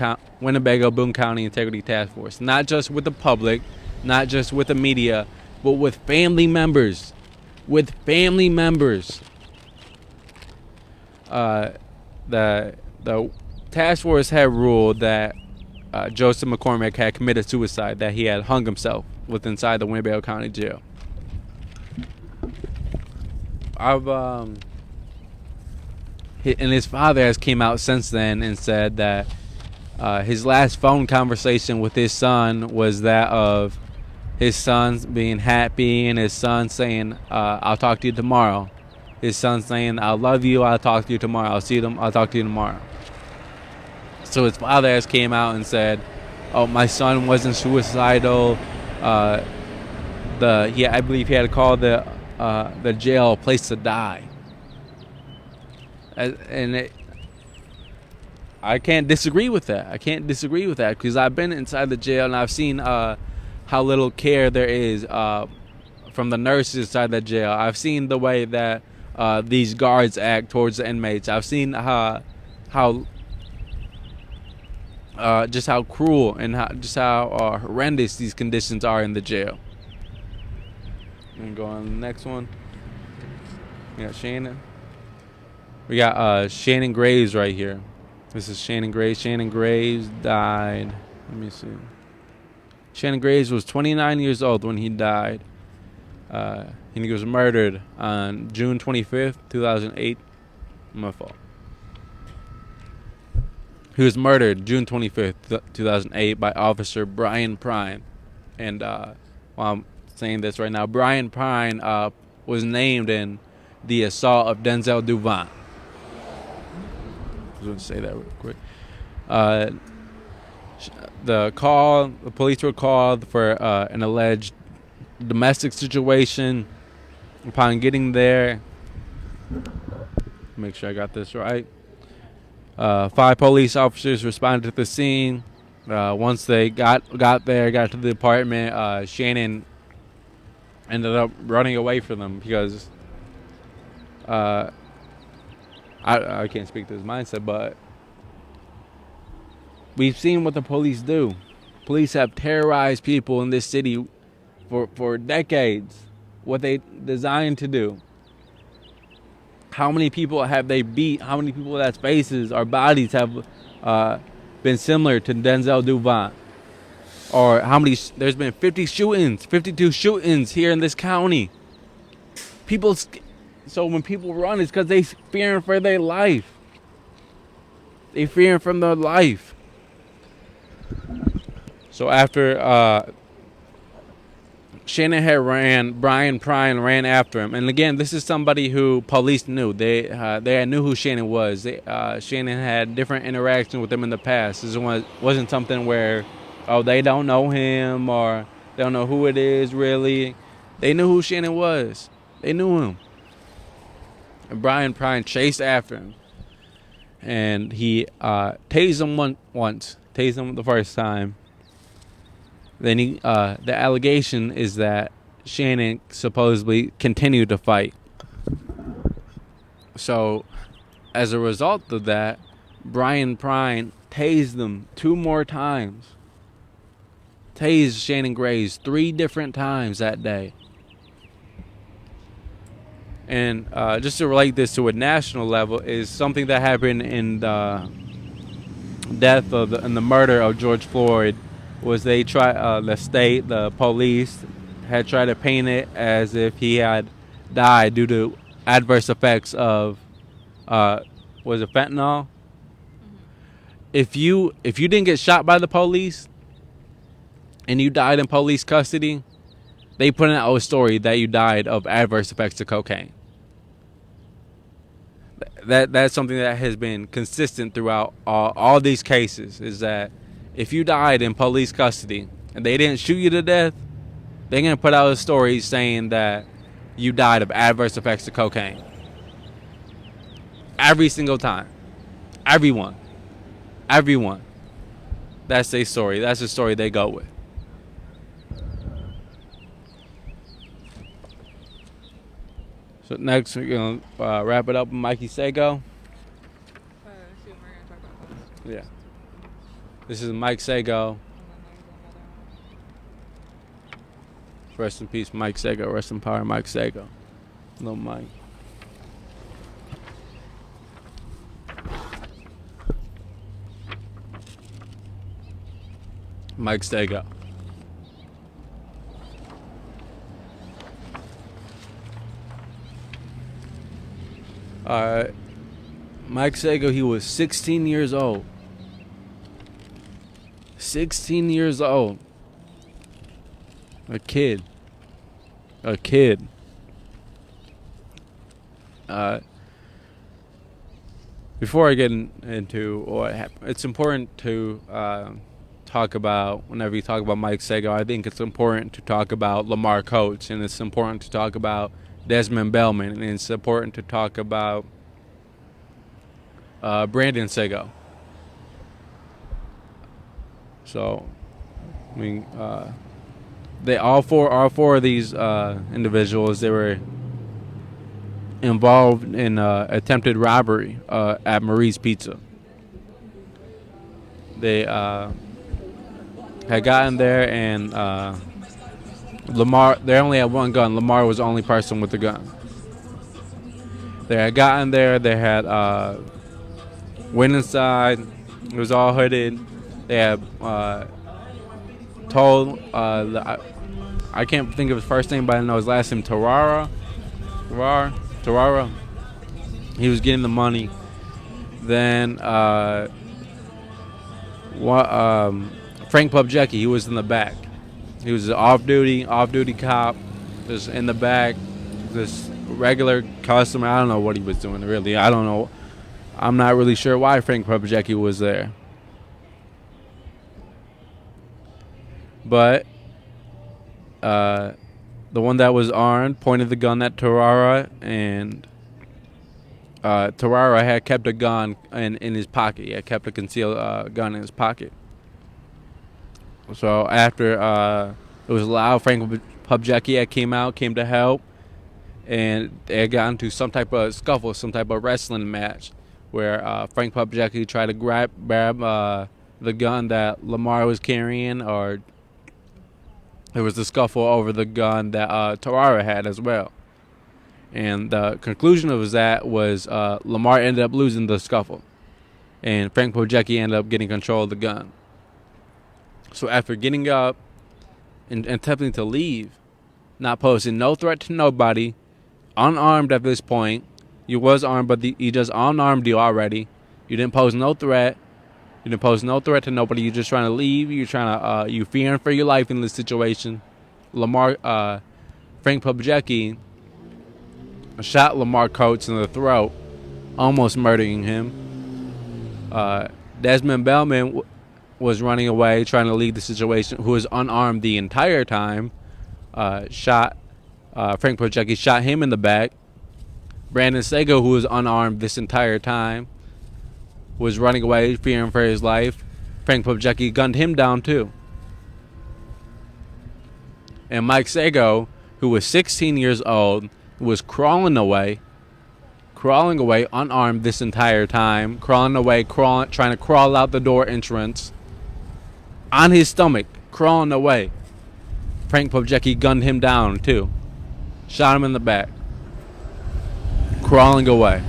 S2: County Integrity Task Force. Not just with the public, not just with the media, but with family members. The task force had ruled that Joseph McCormick had committed suicide, that he had hung himself inside the Winnebago County Jail. And his father has came out since then and said that his last phone conversation with his son was that of his son being happy and his son saying, I'll talk to you tomorrow. His son saying, I love you, I'll talk to you tomorrow. I'll talk to you tomorrow. So his father has came out and said, oh, my son wasn't suicidal. I believe he had to call the jail a place to die. I can't disagree with that. Because I've been inside the jail and I've seen how little care there is from from the nurses inside the jail. I've seen the way that these guards act towards the inmates. I've seen how just how cruel and how horrendous these conditions are in the jail. And go on to the next one. We got Shannon. We got Shannon Graves right here. This is Shannon Graves. Shannon Graves died. Let me see. Shannon Graves was 29 years old when he died. And he was murdered on June 25th, 2008. My fault. He was murdered June 25th, 2008 by Officer Brian Prine. And while I'm saying this right now, Brian Prine was named in the assault of Denzel Duvant. I was going to say that real quick. The police were called for an alleged domestic situation. Upon getting there, make sure I got this right. 5 police officers responded to the scene. Once they got to the apartment, Shannon ended up running away from them because I can't speak to his mindset, but we've seen what the police do. Police have terrorized people in this city for decades. What they designed to do. How many people have they beat? How many people that's faces or bodies have been similar to Denzel Duvant? Or how many? There's been 52 shootings here in this county. So when people run, it's because they fearing for their life. They fearing from their life. So after Shannon had Brian Prine ran after him. And again, this is somebody who police knew. They knew who Shannon was. Shannon had different interactions with them in the past. This wasn't something where, they don't know him or they don't know who it is really. They knew who Shannon was. They knew him. And Brian Prine chased after him. And he tased him once. Tased him the first time. Then the allegation is that Shannon supposedly continued to fight. So, as a result of that, Brian Prine tased them 2 more times. Tased Shannon Graves 3 different times that day. And just to relate this to a national level is something that happened in the death and the murder of George Floyd. Was they the police had tried to paint it as if he had died due to adverse effects of, was it fentanyl? Mm-hmm. If you didn't get shot by the police and you died in police custody, they put out a story that you died of adverse effects of cocaine. That's something that has been consistent throughout all these cases, is that if you died in police custody and they didn't shoot you to death, they're going to put out a story saying that you died of adverse effects of cocaine. Every single time. Everyone. That's their story. That's the story they go with. So next we're going to wrap it up with Mikey Sago. Yeah. This is Mike Sago. Rest in peace, Mike Sago. Rest in power, Mike Sago. Little Mike. Mike Sago. Mike Sago, he was 16 years old. 16 years old. A kid. Before I get into what happened, it's important to talk about, whenever you talk about Mike Sago, I think it's important to talk about Lamar Coates, and it's important to talk about Desmond Bellman, and it's important to talk about Brandon Sago. So, all four of these individuals, they were involved in attempted robbery at Marie's Pizza. They had gotten there, and Lamar, they only had one gun. Lamar was the only person with the gun. They had gotten there. They had went inside. It was all hooded. They had told I can't think of his first name, but I know his last name, Tarara. He was getting the money. Then Frank Pubjecki, he was in the back. He was an off-duty cop, just in the back, this regular customer. I don't know what he was doing, really. I don't know. I'm not really sure why Frank Pubjecki was there. But the one that was armed pointed the gun at Tarara, and Tarara had kept a gun in his pocket. He had kept a concealed gun in his pocket. So after it was loud, Frank Pubjecki came to help, and they had gotten into some type of scuffle, some type of wrestling match, where Frank Pubjecki tried to grab the gun that Lamar was carrying, or there was a scuffle over the gun that Tarara had as well. And the conclusion of that was Lamar ended up losing the scuffle, and Frank Pubjecki ended up getting control of the gun. So after getting up and attempting to leave, not posing no threat to nobody, unarmed at this point, you was armed, but he just unarmed you already. You didn't pose no threat. You didn't pose no threat to nobody. You're just trying to leave. You're trying to you fearing for your life in this situation. Frank Pubjecki shot Lamar Coates in the throat, almost murdering him. Desmond Bellman was running away, trying to leave the situation, who was unarmed the entire time. Frank Pubjecki shot him in the back. Brandon Sago, who was unarmed this entire time, was running away, fearing for his life. Frank Pubjecki gunned him down too. And Mike Sago, who was 16 years old, was crawling away unarmed this entire time, trying to crawl out the door entrance on his stomach, crawling away. Frank Pubjecki gunned him down too, shot him in the back, crawling away.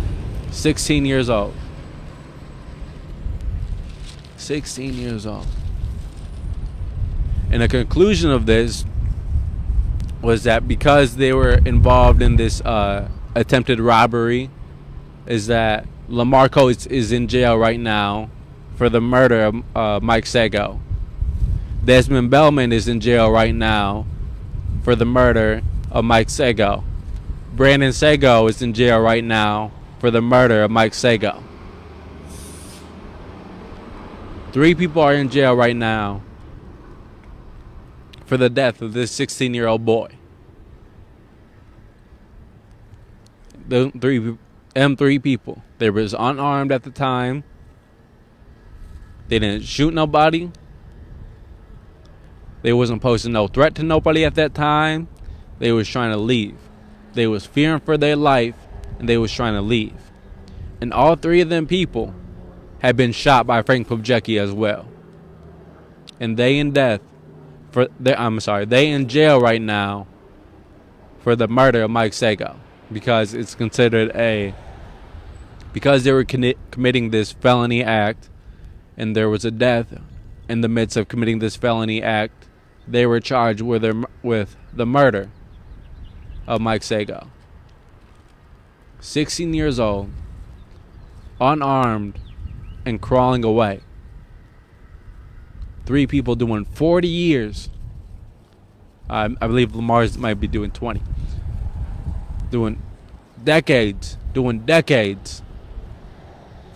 S2: 16 years old. 16 years old. And the conclusion of this was that because they were involved in this attempted robbery, is that Lamar Coates is in jail right now for the murder of Mike Sago. Desmond Bellman is in jail right now for the murder of Mike Sago. Brandon Sago is in jail right now for the murder of Mike Sago. 3 people are in jail right now for the death of this 16-year-old boy. The three people. They were unarmed at the time. They didn't shoot nobody. They wasn't posing no threat to nobody at that time. They was trying to leave. They was fearing for their life, and they was trying to leave. And all 3 of them people had been shot by Frank Pubjecki as well. And they in jail right now for the murder of Mike Sago, because it's considered because they were committing this felony act, and there was a death in the midst of committing this felony act. They were charged with the murder of Mike Sago. 16 years old, unarmed, and crawling away. 3 people doing 40 years. I believe Lamar's might be doing 20. Doing decades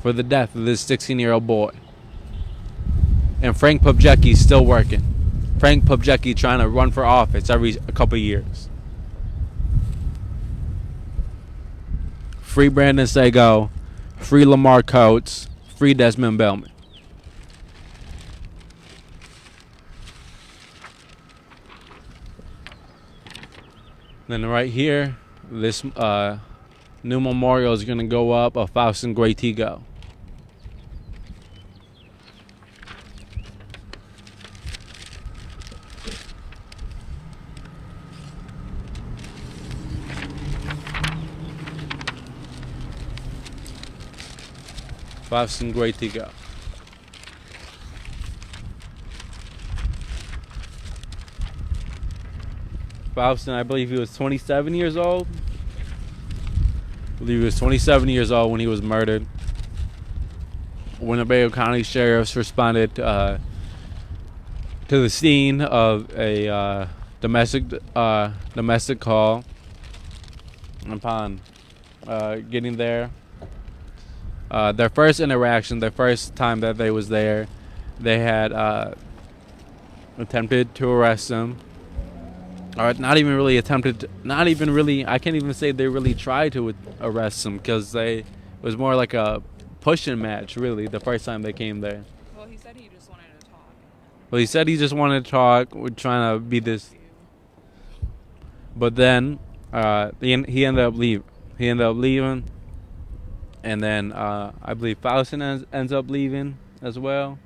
S2: for the death of this 16-year-old boy. And Frank Pubjecki's still working. Frank Pubjecki trying to run for office every couple of years. Free Brandon Sago, free Lamar Coates, free Desmond Bellman. Then right here, this new memorial is going to go up of Faustin Guaitigo. Faustin Guaitigo. Faustin, I believe he was 27 years old. I believe he was 27 years old when he was murdered. Winnebago County sheriffs responded to the scene of a domestic call. Upon getting there, their first interaction, their first time that they was there, they had attempted to arrest him. Or not even really attempted, not even really, I can't even say they really tried to arrest him, because it was more like a pushing match, really, the first time they came there.
S3: Well, he said he just wanted to talk.
S2: Well, he said he just wanted to talk. We're trying to be this. But then he ended up leaving. He ended up leaving. And then I believe Faustin ends up leaving as well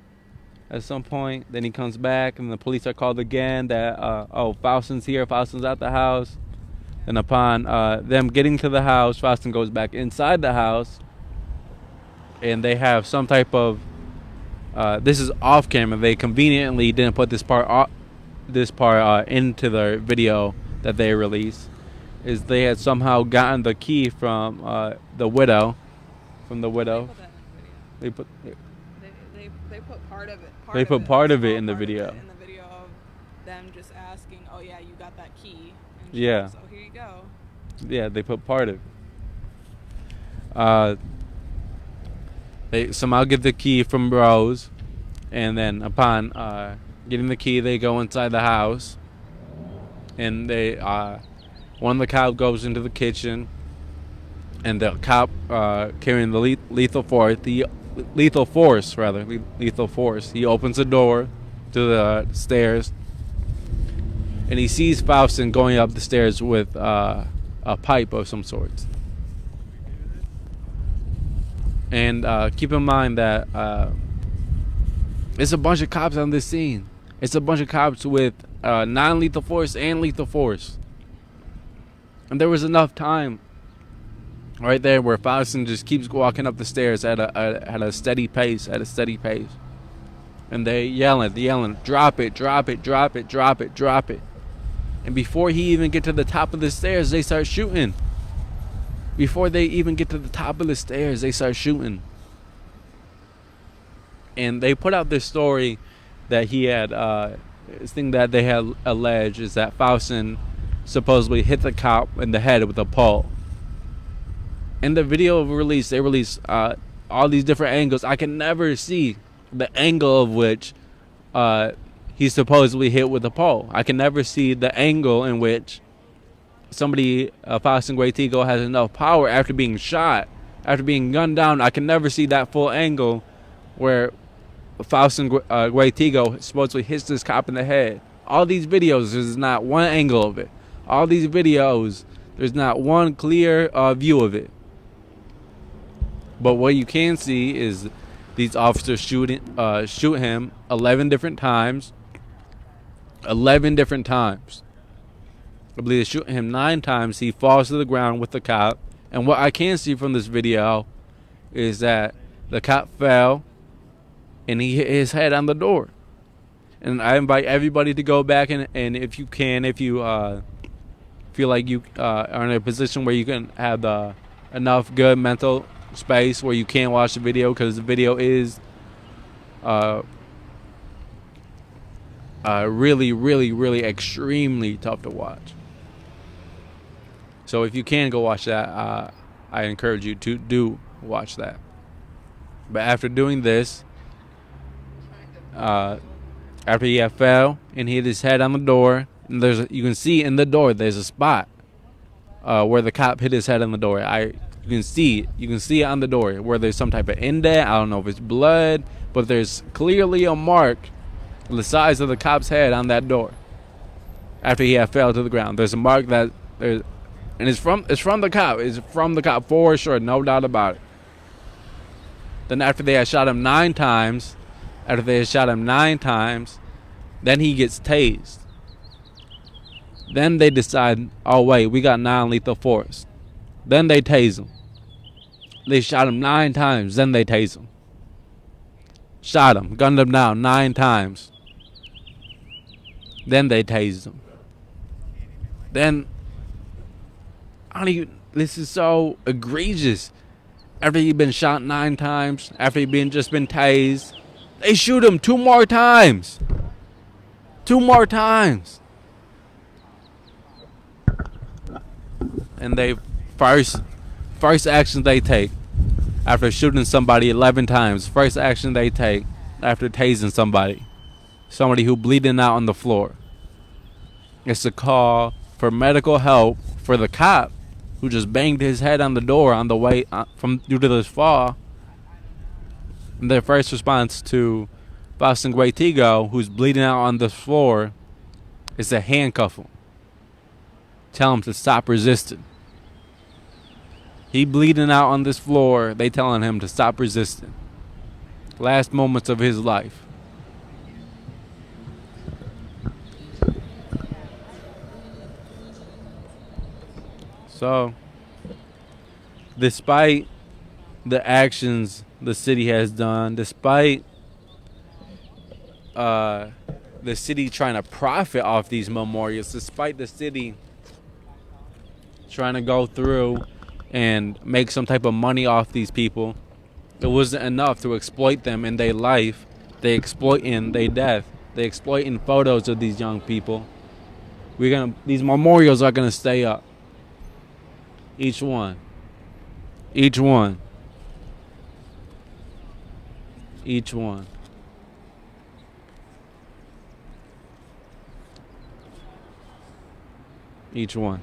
S2: at some point. Then he comes back, and the police are called again that, Faustin's here, Faustin's at the house. And upon them getting to the house, Faustin goes back inside the house, and they have some type of, this is off camera, they conveniently didn't put this part into their video that they released, is they had somehow gotten the key from the widow. From the widow. They put part of it. They put part of it in the video.
S3: In the video of them just asking, "Oh yeah, you got that key?" And
S2: yeah.
S3: So here you go.
S2: Yeah, they put part of it. They somehow get the key from Rose, and then upon getting the key, they go inside the house, and they one of the cops goes into the kitchen, and the cop carrying the lethal force. He opens the door to the stairs, and he sees Faustin going up the stairs with a pipe of some sorts. And keep in mind that it's a bunch of cops on this scene. It's a bunch of cops with non-lethal force and lethal force. And there was enough time right there where Faustin just keeps walking up the stairs at a steady pace, And they yelling, drop it. And before he even get to the top of the stairs, they start shooting. And they put out this story that he had, this thing that they had alleged is that Faustin supposedly hit the cop in the head with a pole. In the video release, they released all these different angles. I can never see the angle of which he's supposedly hit with a pole. I can never see the angle in which somebody, Faustin Guaitigo, has enough power after being shot, after being gunned down. I can never see that full angle where Faustin Guaitigo supposedly hits this cop in the head. All these videos, there's not one angle of it. All these videos, there's not one clear view of it. But what you can see is these officers shoot him 11 different times. 11 different times. I believe they shoot him 9 times. He falls to the ground with the cop. And what I can see from this video is that the cop fell and he hit his head on the door. And I invite everybody to go back and if you feel like you are in a position where you can have enough good mental space where you can watch the video, because the video is really, really, really extremely tough to watch. So if you can go watch that, I encourage you to do watch that. But after doing this, after he had fell and hit his head on the door, and you can see in the door there's a spot where the cop hit his head on the door. You can see it on the door where there's some type of indent. I don't know if it's blood, but there's clearly a mark the size of the cop's head on that door. After he had fell to the ground, there's a mark that And it's from the cop. It's from the cop for sure, no doubt about it. Then after they had shot him 9 times, then he gets tased. Then they decide, oh wait, we got non-lethal force. Then they tase him. They shot him 9 times, then they tase him. Shot him, gunned him down 9 times. Then they tased him. Then, this is so egregious. After he'd been shot 9 times, after he'd just been tased, they shoot him 2 more times. 2 more times. And they first action they take after shooting somebody 11 times. First action they take after tasing somebody who bleeding out on the floor. It's a call for medical help for the cop who just banged his head on the door on the way due to this fall. And their first response to Boston Guaitigo, who's bleeding out on the floor, is to handcuff him. Tell him to stop resisting. He bleeding out on this floor. They telling him to stop resisting. Last moments of his life. So, despite the actions the city has done, despite the city trying to profit off these memorials, despite the city trying to go through and make some type of money off these people, it wasn't enough to exploit them in their life. They exploit in their death. They exploit in photos of these young people. These memorials are gonna stay up. Each one. Each one. Each one. Each one.